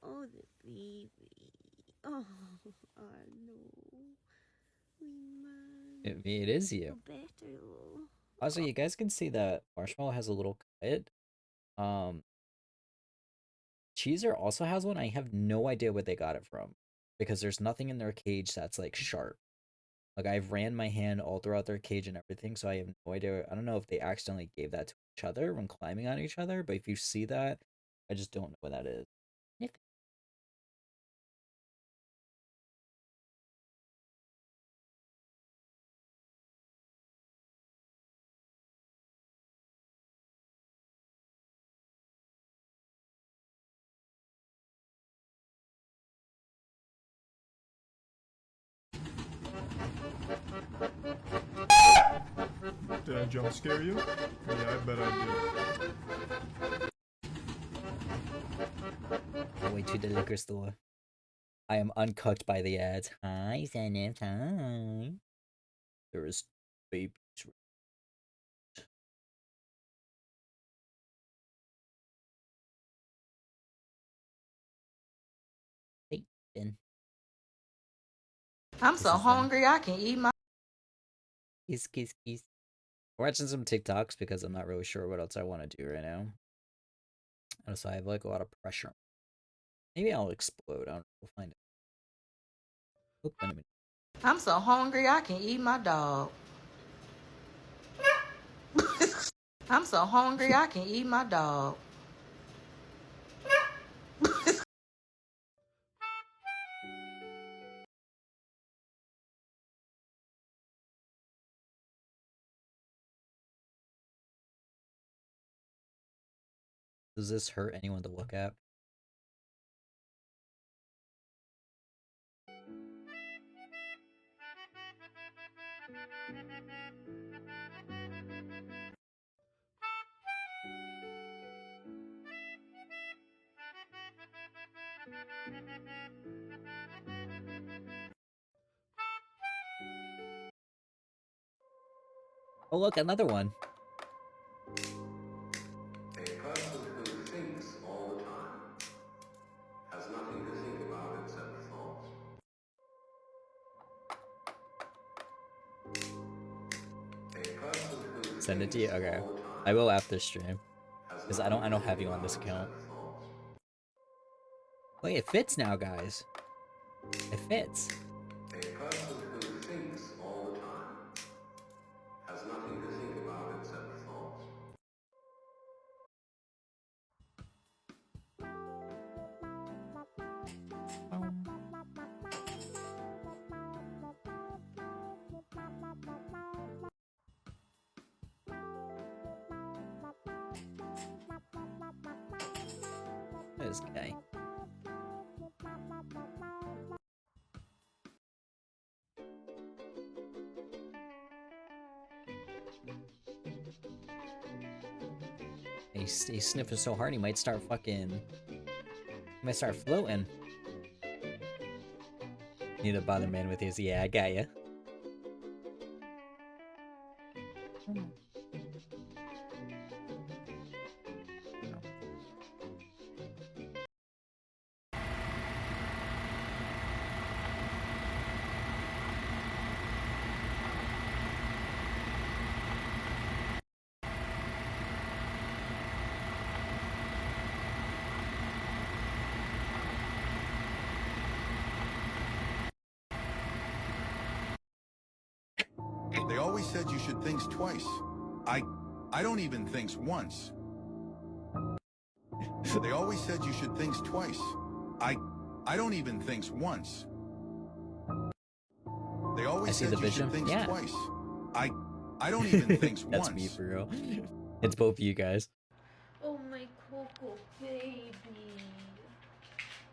Oh, the baby. Oh, I know. Wee man. It is you. Better. Also, you guys can see that Marshmallow has a little cut. Cheezer also has one. I have no idea where they got it from because there's nothing in their cage that's like sharp. Like I've ran my hand all throughout their cage and everything, so I have no idea. I don't know if they accidentally gave that to each other when climbing on each other, but if you see that, I just don't know what that is. Did I jump scare you? Yeah, I bet I On the way to the liquor store. I am uncooked by the ads. Hi, Zenith. Hi. There is babies. Finn. I'm so Kisses them. hungry I can eat my. Kiss, kiss, kiss. We're watching some TikToks because I'm not really sure what else I want to do right now. And so I have like a lot of pressure. Maybe I'll explode. I don't know. We'll find out. Oop, wait a minute. I'm so hungry I can eat my dog. I'm so hungry I can eat my dog. Does this hurt anyone to look at? Oh look, another one. A person who thinks all the time has nothing to think about except thoughts. A person who Send it to you? thinks Okay. all the time I will after stream. has Because I nothing don't to have think you on about this account. except thoughts. Wait, it fits now, guys. It fits. A person who thinks all the time has nothing to think about except thoughts. This guy. He's sniffing so hard he might start fucking... He might start floating. Need to bother man with his... Yeah, I got ya. They always said you should think twice. I don't even think once. They always said you should think twice. I don't even think once. They always see said the you vision. should think Yeah. twice. I don't even think That's once. me for real. It's both of you guys. Oh, my Coco baby.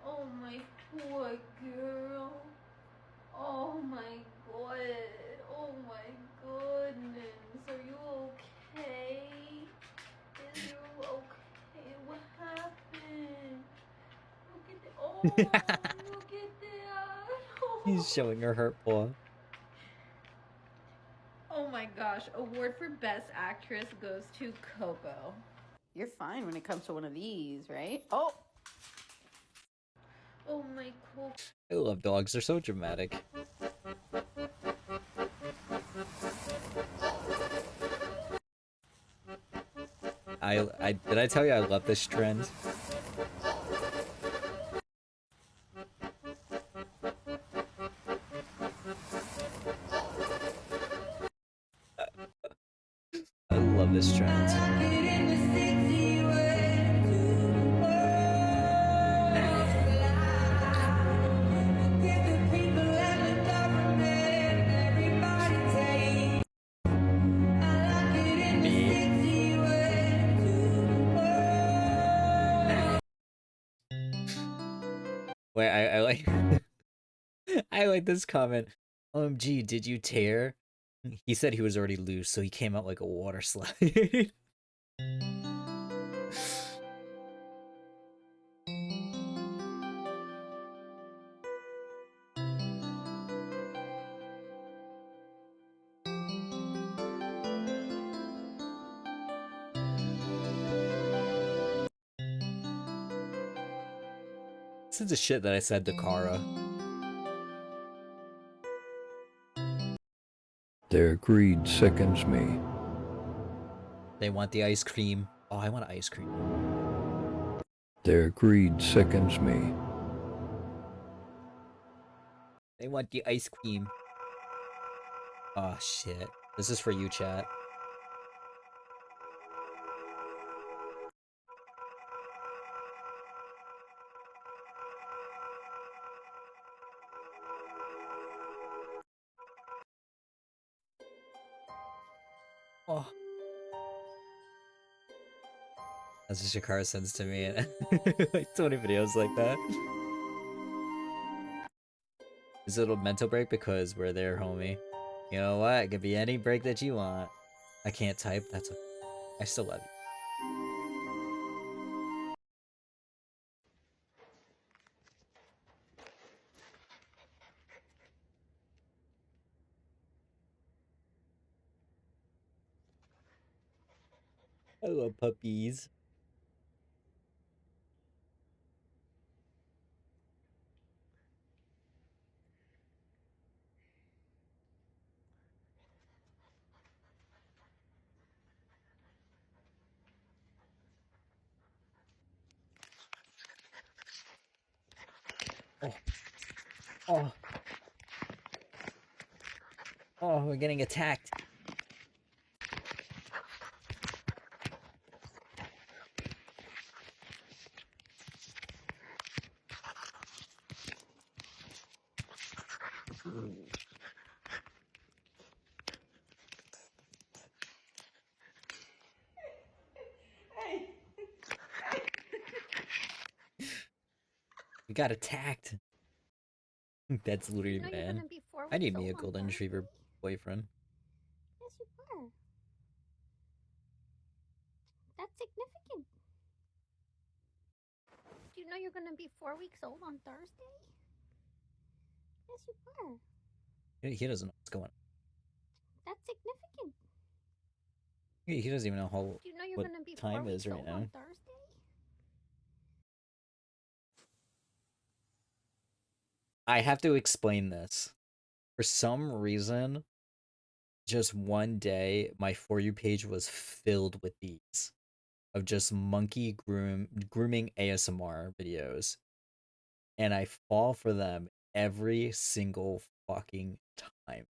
Oh, my poor girl. Oh, my God. Oh, my goodness. Are you okay? Is you okay? What happened? Look at that. Oh, look at that. Oh. He's showing her hurt paw. Oh my gosh, award for Best Actress goes to Coco. You're fine when it comes to one of these, right? Oh! Oh my Coco. I love dogs. They're so dramatic. Did I tell you I love this trend? I love this trend. Wait, I like I like this comment. OMG, did you tear? He said he was already loose, so he came out like a water slide. This is the shit that I said to Kara. Their greed sickens me. They want the ice cream. Oh, I want ice cream. Their greed sickens me. They want the ice cream. Oh, shit. This is for you, chat. Oh. That's what Shakara sends to me. Like 20 videos like that. Is it a mental break? Because we're there, homie. You know what? It could be any break that you want. I can't type. That's okay. I still love you. I love puppies. Oh. Oh. Oh, we're getting attacked. We got attacked. That's literally man. I need me a golden retriever boyfriend. Yes, you were. That's significant. Do you know you're gonna be 4 weeks old on Thursday? Yes, you were. He doesn't know what's going on. That's significant. He doesn't even know how Do you know you're what gonna be time 4 is weeks right old now. on Thursday? I have to explain this. For some reason, just one day, my For You page was filled with these. Of just monkey grooming ASMR videos. And I fall for them every single fucking time.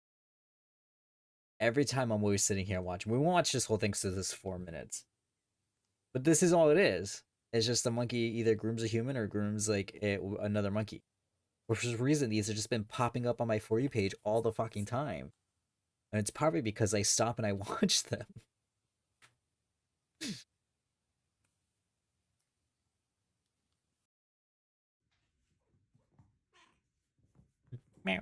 Every time I'm always sitting here watching. We won't watch this whole thing so this is 4 minutes. But this is all it is. It's just the monkey either grooms a human or grooms like another monkey. For some reason, these have just been popping up on my For You page all the fucking time. And it's probably because I stop and I watch them. Meow.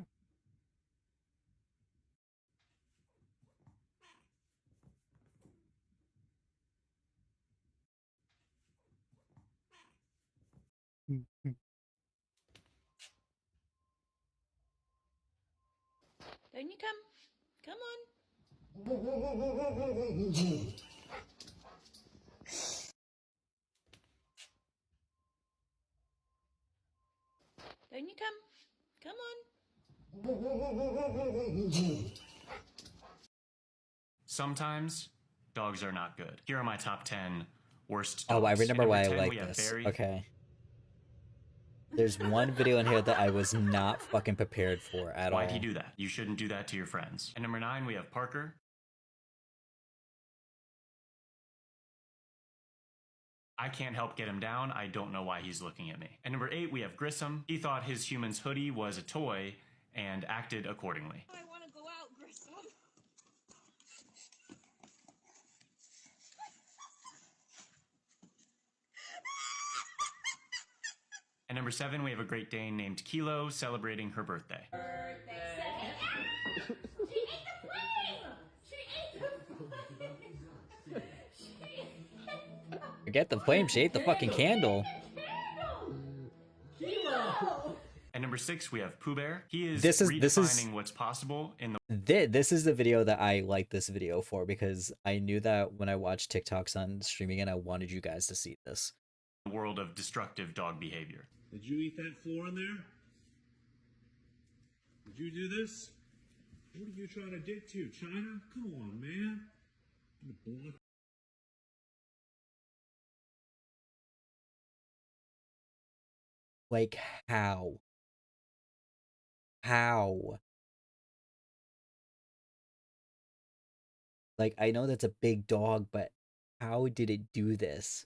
Don't you come? Come on. Don't you come? Come on. Sometimes dogs are not good. Here are my top 10 worst dogs. Oh, I remember At why I number 10, like we have this. Barry. Okay. There's one video in here that I was not fucking prepared for at all. Why'd you do that? You shouldn't do that to your friends. At number 9, we have Parker. I can't help get him down. I don't know why he's looking at me. At number 8, we have Grissom. He thought his human's hoodie was a toy and acted accordingly. I want to go out, Grissom. At number 7, we have a Great Dane named Kilo celebrating her birthday. Forget the flame, she ate the fucking candle. At number 6, we have Pooh Bear. He is This is redefining what's possible in the this is the video that I like this video for, because I knew that when I watched TikToks on streaming and I wanted you guys to see this. world of destructive dog behavior. Did you eat that floor in there? Did you do this? What are you trying to dig to, China? Come on, man. Like, how? How? Like, I know that's a big dog, but how did it do this?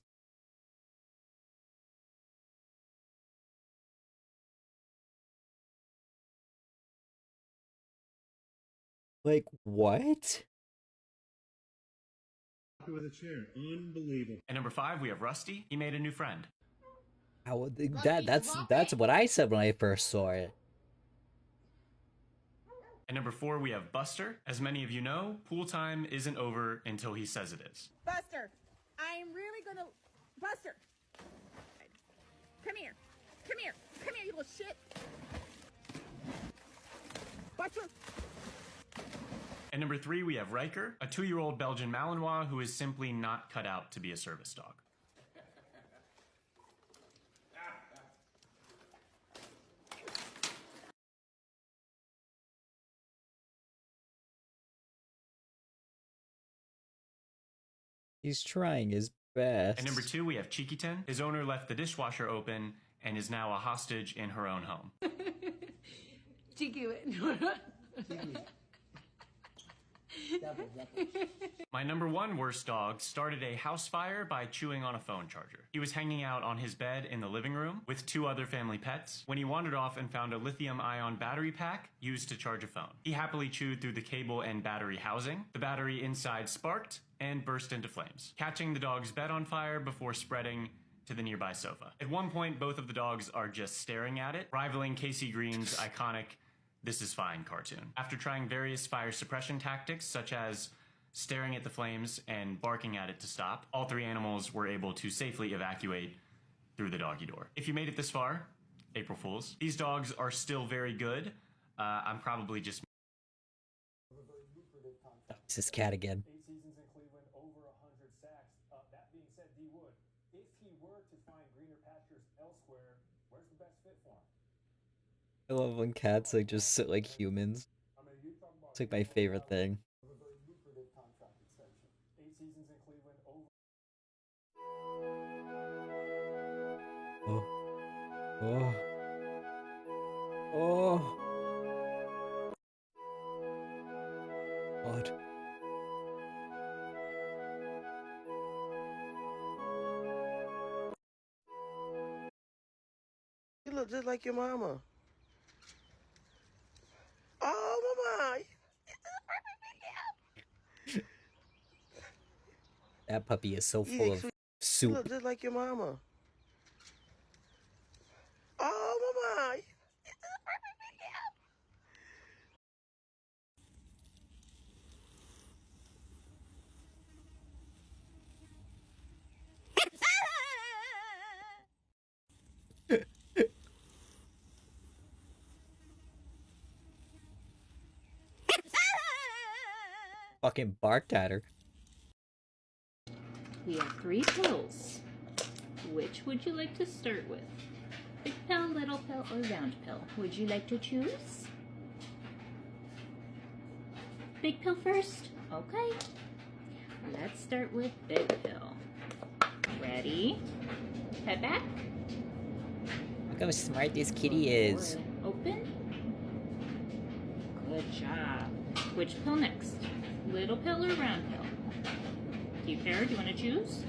Like, what? With a chair. Unbelievable. At number 5, we have Rusty. He made a new friend. How that's what I said when I first saw it. At number 4, we have Buster. As many of you know, pool time isn't over until he says it is. Buster, I'm really gonna. Buster! Come here. Come here. Come here, you little shit. Buster! At number 3, we have Riker, a 2-year-old Belgian Malinois who is simply not cut out to be a service dog. He's trying his best. At number 2, we have Chiquitin. His owner left the dishwasher open and is now a hostage in her own home. My number 1 worst dog started a house fire by chewing on a phone charger. He was hanging out on his bed in the living room with 2 other family pets when he wandered off and found a lithium-ion battery pack used to charge a phone. He happily chewed through the cable and battery housing. The battery inside sparked and burst into flames, catching the dog's bed on fire before spreading to the nearby sofa. At one point, both of the dogs are just staring at it, rivaling Casey Green's iconic "This Is Fine" cartoon. After trying various fire suppression tactics, such as staring at the flames and barking at it to stop, all 3 animals were able to safely evacuate through the doggy door. If you made it this far, April Fools. These dogs are still very good. I'm probably just... It's this cat again. 8 seasons in Cleveland, over 100 sacks. That being said, D. Wood, if he were to find greener pastures elsewhere, where's the best fit for him? I love when cats like just sit like humans. It's like my favorite thing. A very lucrative contract extension. 8 seasons in Cleveland, over. Oh. Oh. God. You look just like your mama. Oh, mama. That puppy is so full of You soup. look just like your mama. Oh, mama. Fucking barked at her. We have 3 pills. Which would you like to start with? Big pill, little pill, or round pill? Would you like to choose? Big pill first? Okay. Let's start with big pill. Ready? Head back. Look how smart this kitty is. Open. Good job. Which pill next? Little pill or round pill? Do you care? Do you want to choose?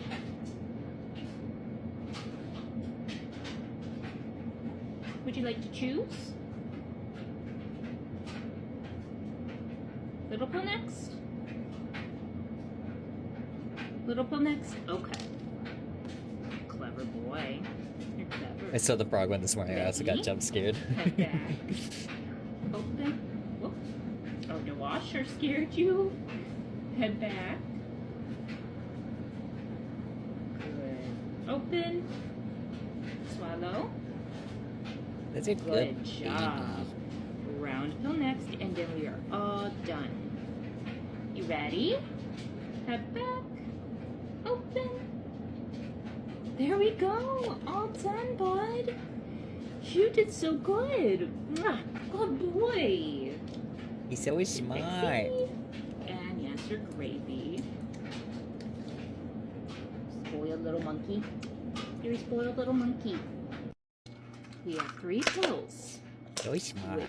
Would you like to choose? Little pill next? Little pill next? Okay. Clever boy. You're clever. I saw the frog one this morning. I also got jump scared. Head back. Open. Whoop. Oh, the washer scared you. Head back. Good. Open. Swallow. That's a Good job. Round pill next, and then we are all done. You ready? Head back. Open. There we go. All done, bud. You did so good. Mwah. Good boy. He's so smart. Sexy. And yes, your gravy. Spoiled little monkey. You're a spoiled little monkey. We have 3 pills. So smart.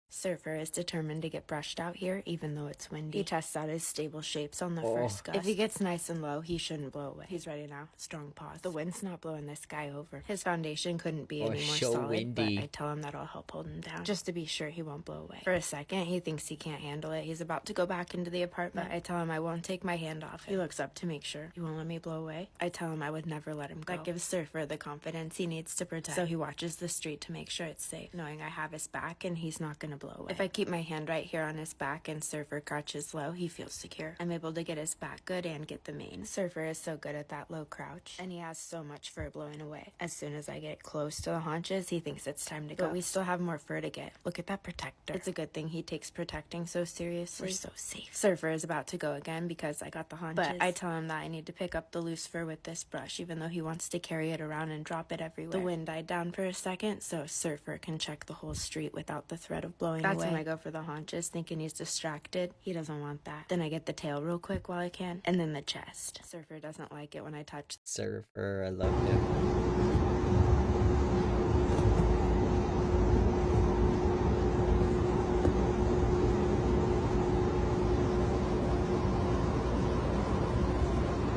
Surfer is determined to get brushed out here, even though it's windy. He tests out his stable shapes on the first gust. If he gets nice and low, he shouldn't blow away. He's ready now. Strong pause. The wind's not blowing this guy over. His foundation couldn't be any more so solid, windy. but I tell him that'll help hold him down, just to be sure he won't blow away. For a second, he thinks he can't handle it. He's about to go back into the apartment. I tell him I won't take my hand off him. He looks up to make sure. You won't let me blow away? I tell him I would never let him go. That gives Surfer the confidence he needs to protect. So he watches the street to make sure it's safe, knowing I have his back and he's not gonna blow away. If I keep my hand right here on his back and Surfer crouches low, he feels secure. I'm able to get his back good and get the mane. Surfer is so good at that low crouch, and he has so much fur blowing away. As soon as I get close to the haunches, he thinks it's time to go. But we still have more fur to get. Look at that protector. It's a good thing he takes protecting so seriously. We're so safe. Surfer is about to go again because I got the haunches. But I tell him that I need to pick up the loose fur with this brush, even though he wants to carry it around and drop it everywhere. The wind died down for a second, so Surfer can check the whole street without the threat of blowing away. That's when I go for the haunches, thinking he's distracted. He doesn't want that. Then I get the tail real quick while I can, and then the chest. Surfer doesn't like it when I touch. Surfer, I love him.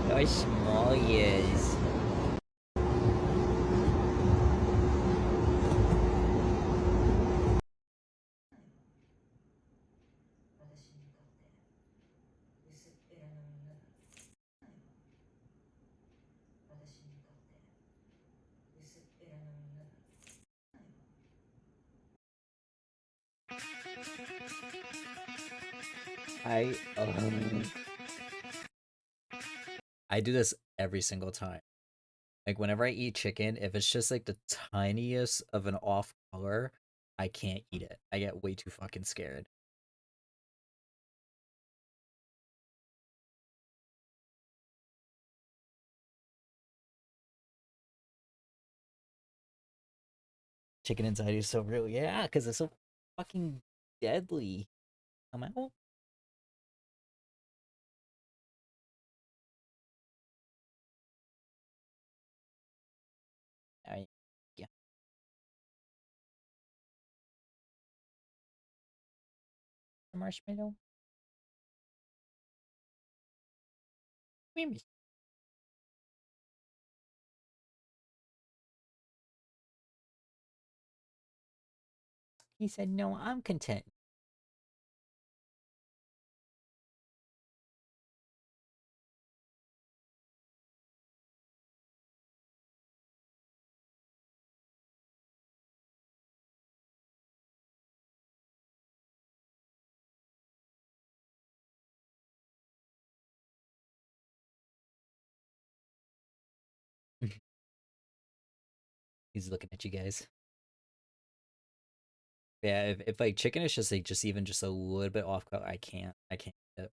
How small he is. I do this every single time. Like whenever I eat chicken, if it's just like the tiniest of an off color, I can't eat it. I get way too fucking scared. Chicken anxiety is so real. Yeah, because it's so fucking deadly. Come out. Yeah. Marshmallow. Maybe. He said, "No, I'm content." He's looking at you guys. Yeah, if like chicken is just like even just a little bit off color, I can't eat it.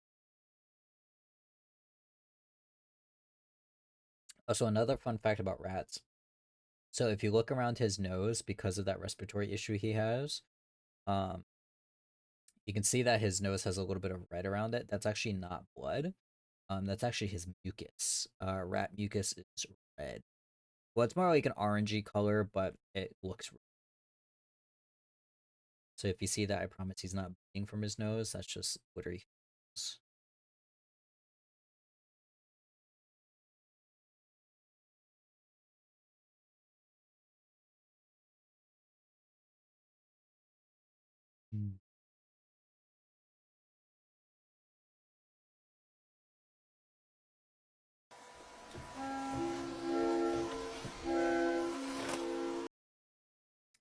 Also, another fun fact about rats. So if you look around his nose, because of that respiratory issue he has, you can see that his nose has a little bit of red around it. That's actually not blood. That's actually his mucus. Rat mucus is red. Well, it's more like an orangey color, but it looks red. So if you see that, I promise he's not bleeding from his nose. That's just literally.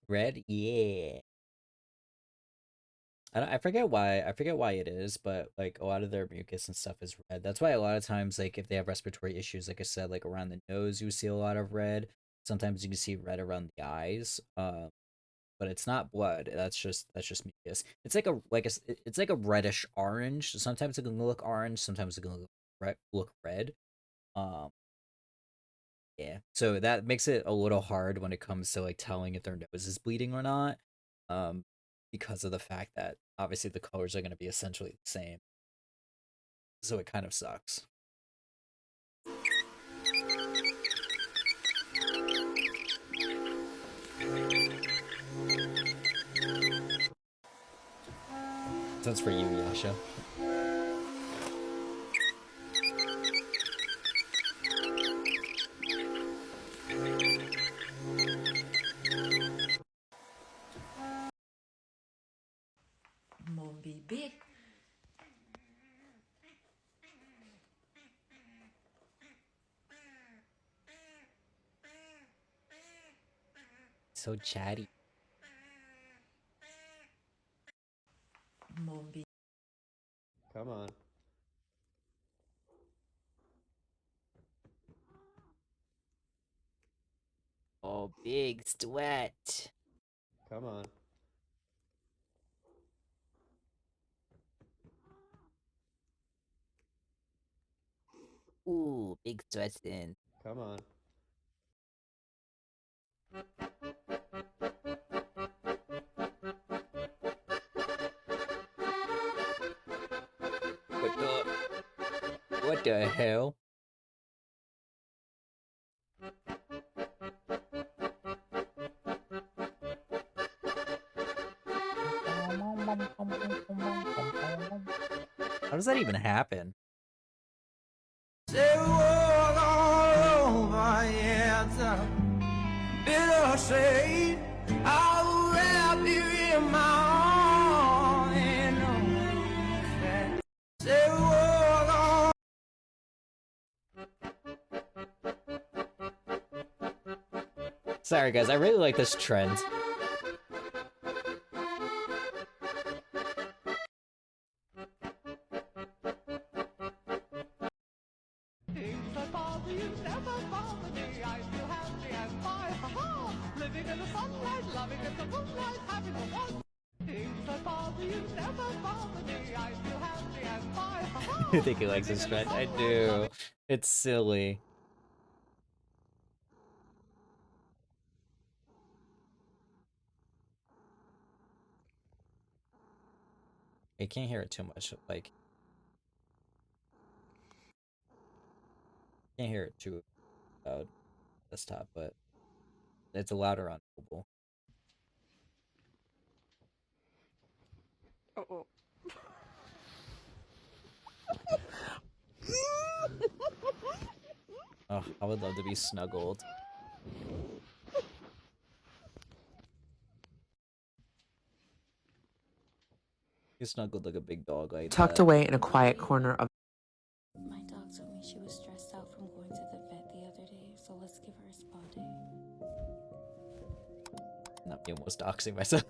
Red, yeah. I forget why it is, but like a lot of their mucus and stuff is red. That's why a lot of times, like if they have respiratory issues, like I said, like around the nose you see a lot of red. Sometimes you can see red around the eyes. But it's not blood. That's just mucus. It's like it's like a reddish orange. Sometimes it can look orange. Sometimes it can look red. Yeah, so that makes it a little hard when it comes to like telling if their nose is bleeding or not, um, because of the fact that obviously the colors are going to be essentially the same. So it kind of sucks. That's for you, Yasha. Mon bébé. So chatty. Mon bébé. Come on. Oh, big sweat. Come on. Ooh, big sweating. Come on. What the hell? How does that even happen? Sorry guys, I really like this trend. I think he likes this trend. I do. It's silly. I can't hear it too much. Like, can't hear it too loud desktop, but it's louder on mobile. Uh-oh. Oh, I would love to be snuggled. You snuggled like a big dog like Tucked that. away in a quiet corner of. My dog told me she was stressed out from going to the vet the other day, so let's give her a spa day. Not me almost doxing myself.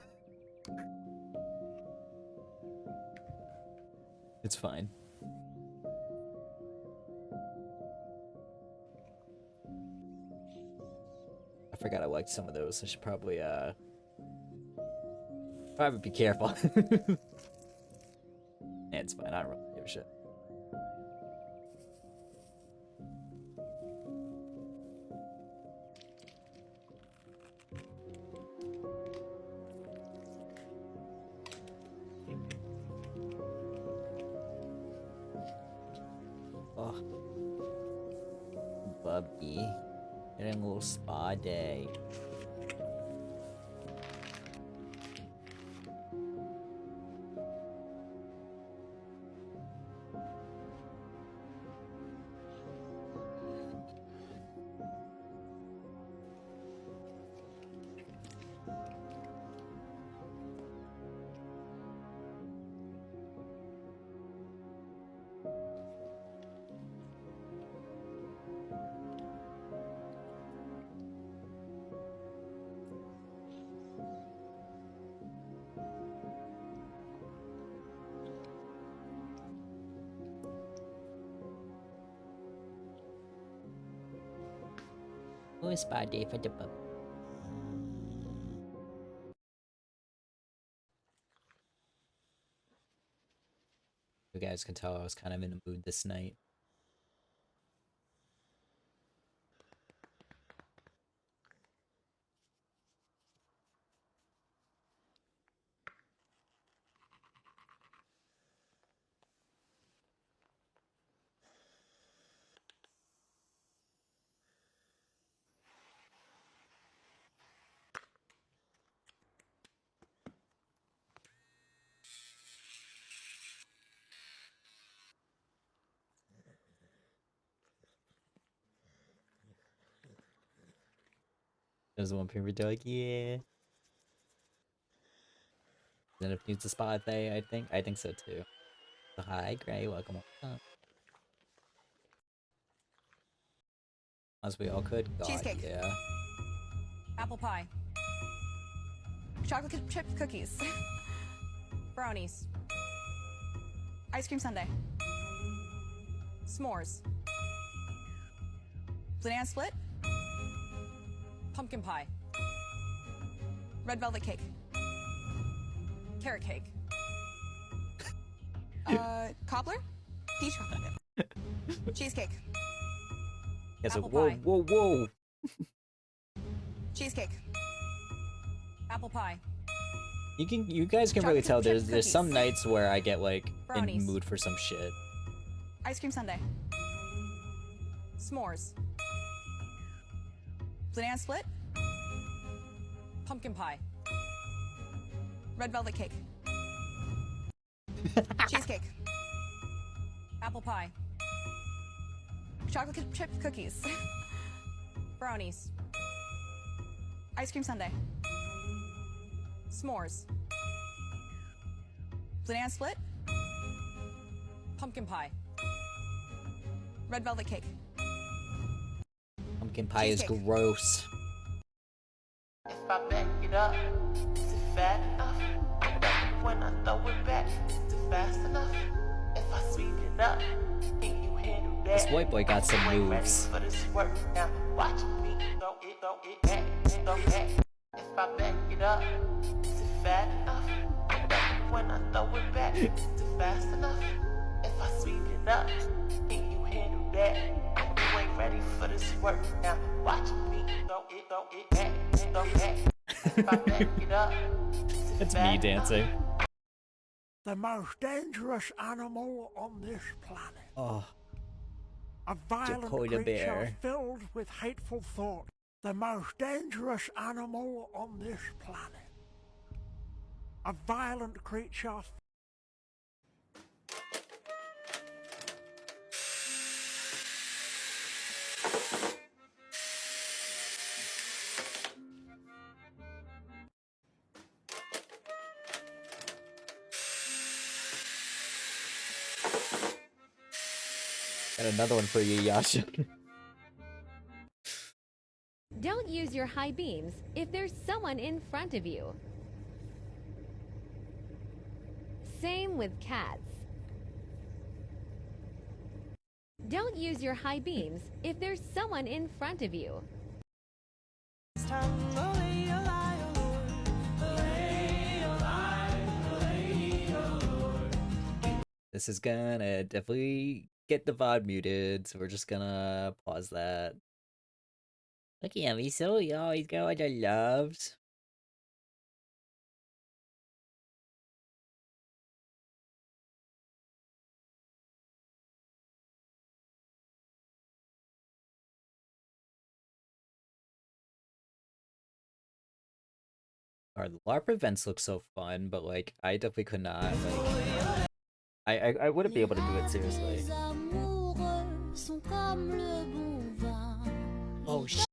It's fine. I forgot I liked some of those. I should probably be careful. Yeah, it's fine. I don't really give a shit. Oh, Bubby, getting a little spa day. Oh, spa day for the pup. You guys can tell I was kind of in a mood this night. There's one people do like, yeah. Then if needs a spot they, I think so too. So hi, Gray, welcome up. As we all could. God, Cheesecake. yeah. Apple pie. Chocolate chip cookies. Brownies. Ice cream sundae. S'mores. Banana split. Pumpkin pie. Red velvet cake. Carrot cake. Cobbler. Peach cobbler. Cheesecake. Yeah, so Apple whoa, pie. whoa. Cheesecake. Apple pie. You guys can really tell Chocolate chip there's some cookies. nights where I get like Brownies. in mood for some shit. Ice cream sundae. S'mores. Banana split. Pumpkin pie. Red velvet cake. Cheesecake. Apple pie. Chocolate chip cookies. Brownies. Ice cream sundae. S'mores. Banana split. Pumpkin pie. Red velvet cake. Pumpkin pie is Cheesecake. gross. If I back it up, is it fat enough? When I throw it back, is it fast enough? If I speed it up, can you handle that? This white boy got some You ain't ready moves. for this work now. Watch me throw it back, throw back. If I back it up, is it fat enough? When I throw it back, is it fast enough? If I speed it up, can you handle that? You ain't ready for this work now. Watch me throw it back, throw back. If I back it up, is it It's fat me enough? dancing. The most dangerous animal on this planet. Oh, A violent Dakota creature Bear. filled with hateful thought. The most dangerous animal on this planet. A violent creature. Got another one for you, Yasha. Don't use your high beams if there's someone in front of you. Same with cats. Don't use your high beams if there's someone in front of you. This is gonna definitely get the VOD muted, so we're just gonna pause that. Look at him, he's so young, he's got what I loved. Alright, the LARP events look so fun, but like, I definitely could not, like... I wouldn't be able to do it seriously. Oh shit.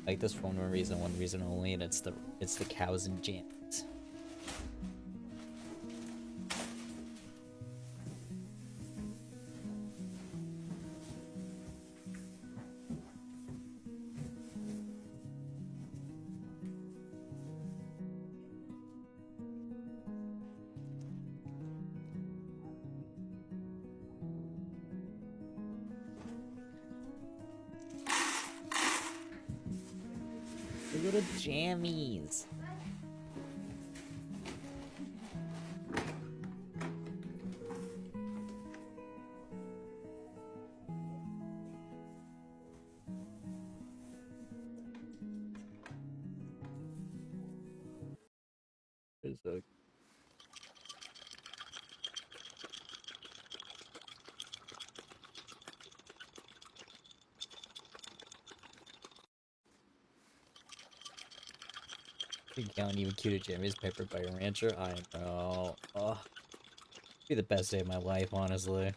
like this for one reason only, and it's the cows and jams. The little jammies. There's a can't even cute a Jimmy's papered by a rancher. I know. Oh, be the best day of my life, honestly.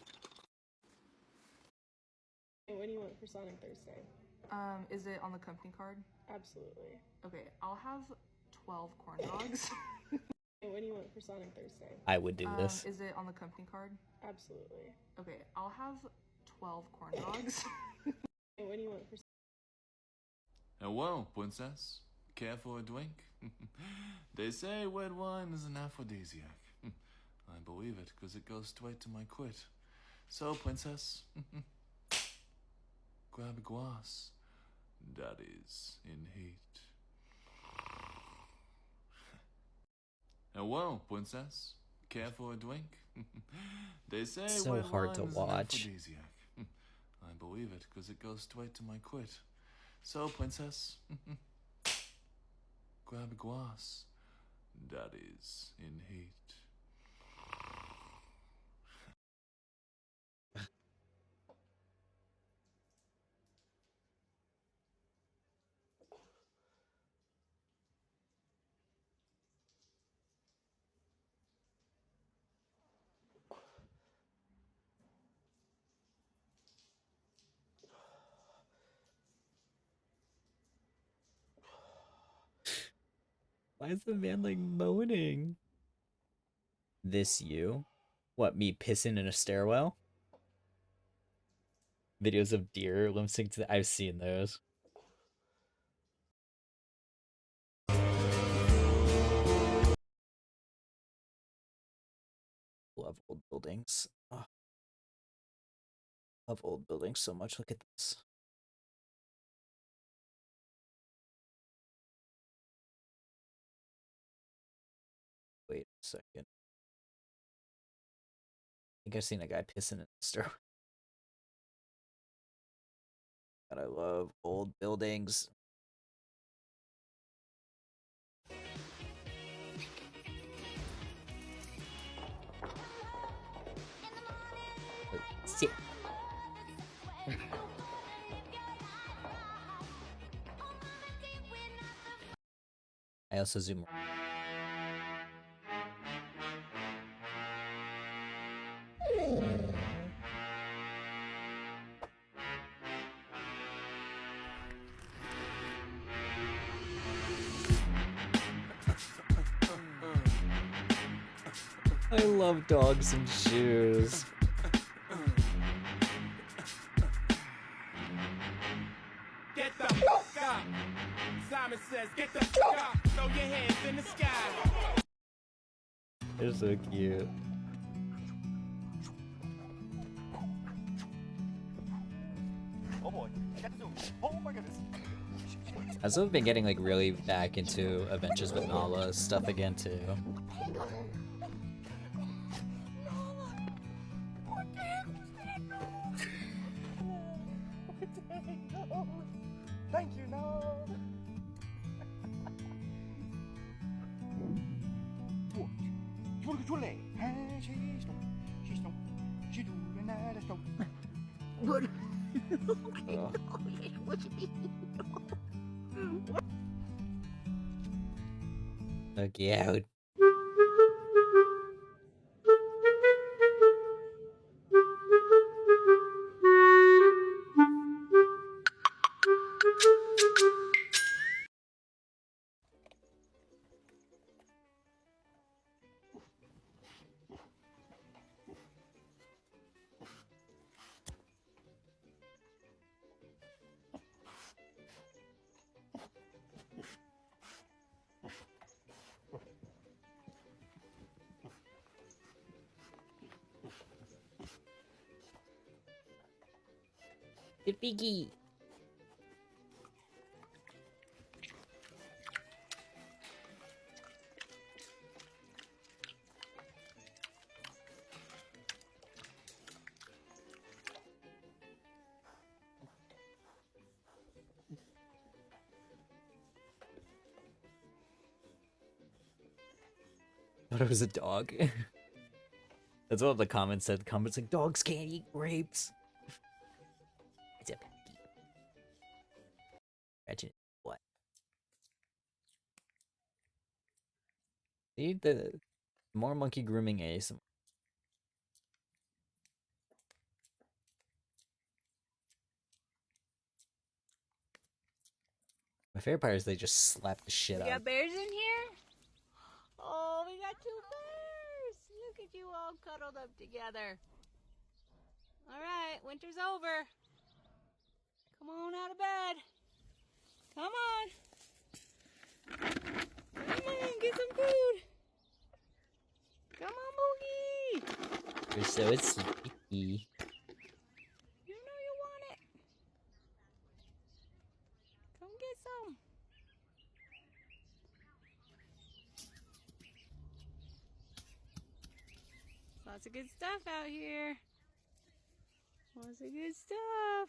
Hey, what do you want for Sonic Thursday? Is it on the company card? Absolutely. Okay, I'll have 12 corn dogs. Hey, what do you want for Sonic Thursday? I would do this. Is it on the company card? Absolutely. Okay, I'll have 12 corn dogs. Hey, what do you want for Hello, princess. Care for a drink? They say red wine is an aphrodisiac. I believe it because it goes straight to my quit. So, princess, grab a glass. Daddy's in heat. Hello, princess. Care for a drink? They say So red hard wine to is watch. an aphrodisiac. I believe it because it goes straight to my quit. So, princess, grab a glass. Daddy's in heat. Why is the man like moaning? This you? What, me pissing in a stairwell? Videos of deer lip sync to I've seen those. Love old buildings. Oh. Love old buildings so much. Look at this. Wait a second. I think I've seen a guy pissing in the stairwell. God, I love old buildings. Sit. I also zoom. I love dogs and shoes. Get the fuck up. Simon says, get the fuck up. Throw your hands in the sky. They're so cute. Oh boy, I got the zoom. Oh my goodness. I've also been getting like really back into Adventures with Nala stuff again too. Thank you, no. You want to go to leg? She's no. She do the night of What? Oh. What you mean? Look out. The piggy. I thought it was a dog. That's what the comments said. The comments like, dogs can't eat grapes. It's a piggy. Imagine what? See, the more monkey grooming ASMR. My favorite part is they just slap the shit We out. got bears in here? Oh, we got 2 bears! Look at you all cuddled up together. Alright, winter's over. Come on out of bed. Come on. Come on, get some food. Come on, Boogie. You're so sleepy. You know you want it. Come get some. Lots of good stuff out here. Lots of good stuff.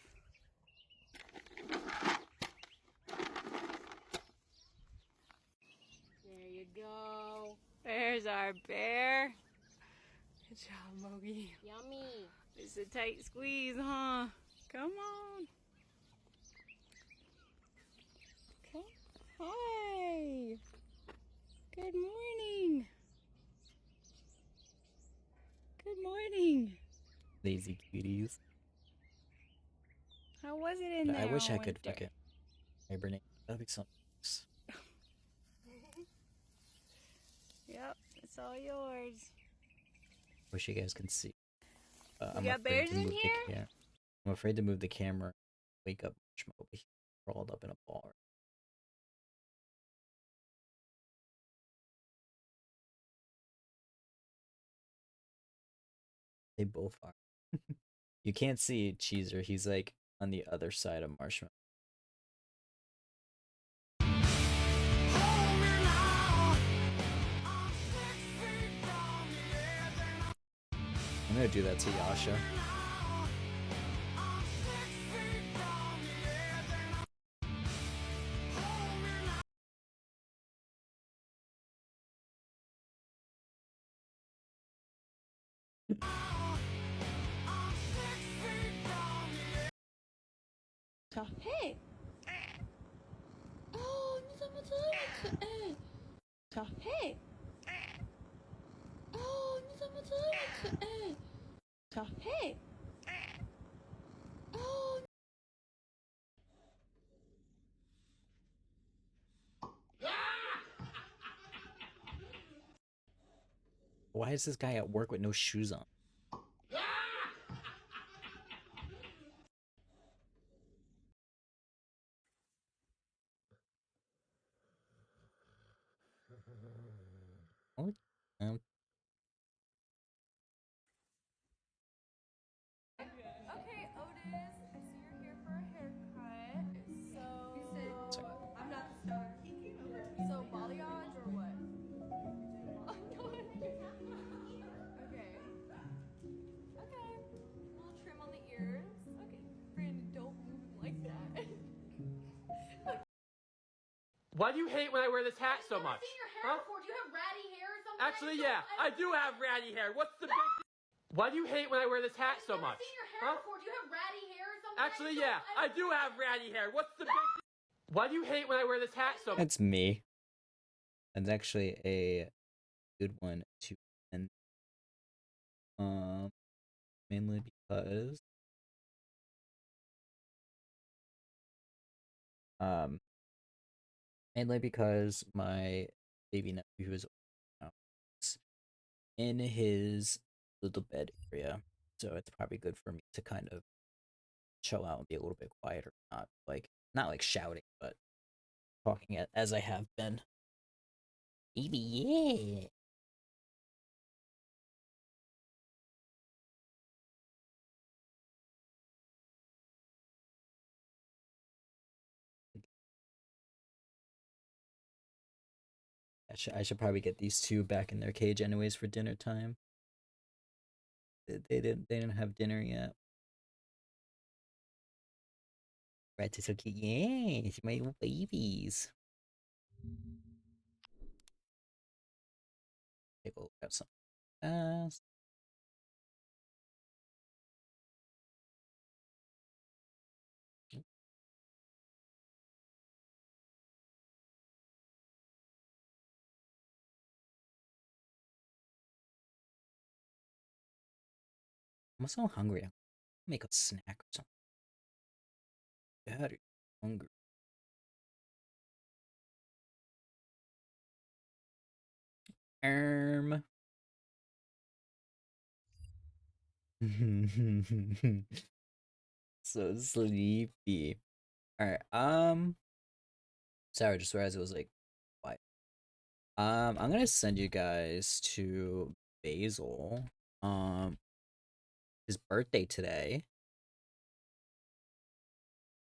There you go. There's our bear. Good job, Mogi. Yummy. It's a tight squeeze, huh? Come on. Come. Hi. Good morning. Good morning. Lazy cuties. How was it in there? I wish all I could winter? fucking hibernate. That'd be something. Yep, it's all yours. Wish you guys can see. We got bears in here? I'm afraid to move the camera. Wake up Marshmallow. He's crawled up in a ball. They both are. You can't see Cheezer. He's like on the other side of Marshmallow. I'm gonna do that to Yasha. Hey! Oh, Hey! Oh, Hey! Oh. Why is this guy at work with no shoes on? What? Okay, Otis, I see you're here for a haircut. So I'm not the star. So balayage or what? Okay. Okay. A little trim on the ears. Okay. Brandon, don't move him like that. Why do you hate when I wear this hat so much? Seen your hair before? Do you have ratty hair or something? Actually, yeah, I do have ratty hair. What's the big Why do you hate when I wear this hat so much? Seen your hair before? Do you have ratty hair or something? Actually, yeah, I do have ratty hair. What's the big Why do you hate when I wear this hat so much? That's me. That's actually a good one to end. Mainly because my baby nephew is in his little bed area, so it's probably good for me to kind of chill out and be a little bit quieter, not like shouting, but talking as I have been. Baby, yeah. I should probably get these two back in their cage anyways for dinner time. They didn't have dinner yet. Rats are so cute. Yes, my little babies. Okay, we'll grab some fast. I'm so hungry. I'll make a snack or something. God, hungry. So sleepy. Alright, sorry, I just realized it was like quiet. I'm gonna send you guys to Basil. His birthday today.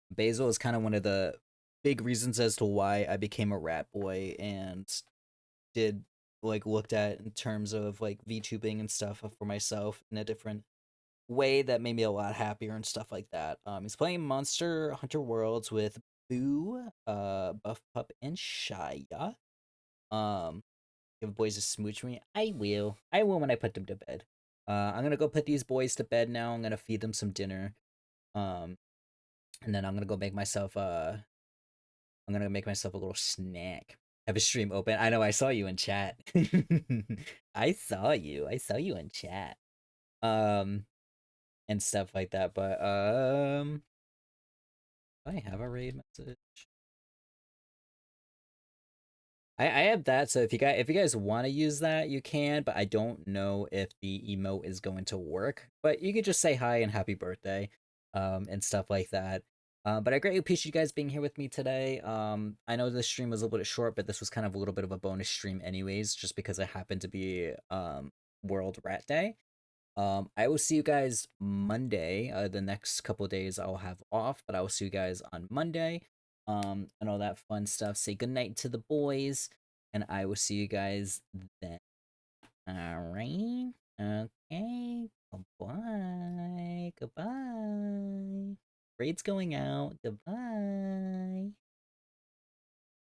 Basil is kind of one of the big reasons as to why I became a rat boy and did like looked at in terms of like VTubing and stuff for myself in a different way that made me a lot happier and stuff like that. He's playing Monster Hunter Worlds with Boo, Buff Pup, and Shia. Give boys a smooch for me. I will when I put them to bed. I'm gonna go put these boys to bed now. I'm gonna feed them some dinner. And then I'm gonna go make myself a little snack. Have a stream open. I know I saw you in chat. I saw you in chat. And stuff like that, but do I have a raid message? I have that, so if you guys want to use that, you can, but I don't know if the emote is going to work. But you could just say hi and happy birthday, and stuff like that. But I greatly appreciate you guys being here with me today. I know this stream was a little bit short, but this was kind of a little bit of a bonus stream anyways, just because it happened to be World Rat Day. I will see you guys Monday. The next couple of days I'll have off, but I will see you guys on Monday. And all that fun stuff. Say goodnight to the boys, and I will see you guys then. Alright. Okay. Goodbye. Goodbye. Raid's going out. Goodbye.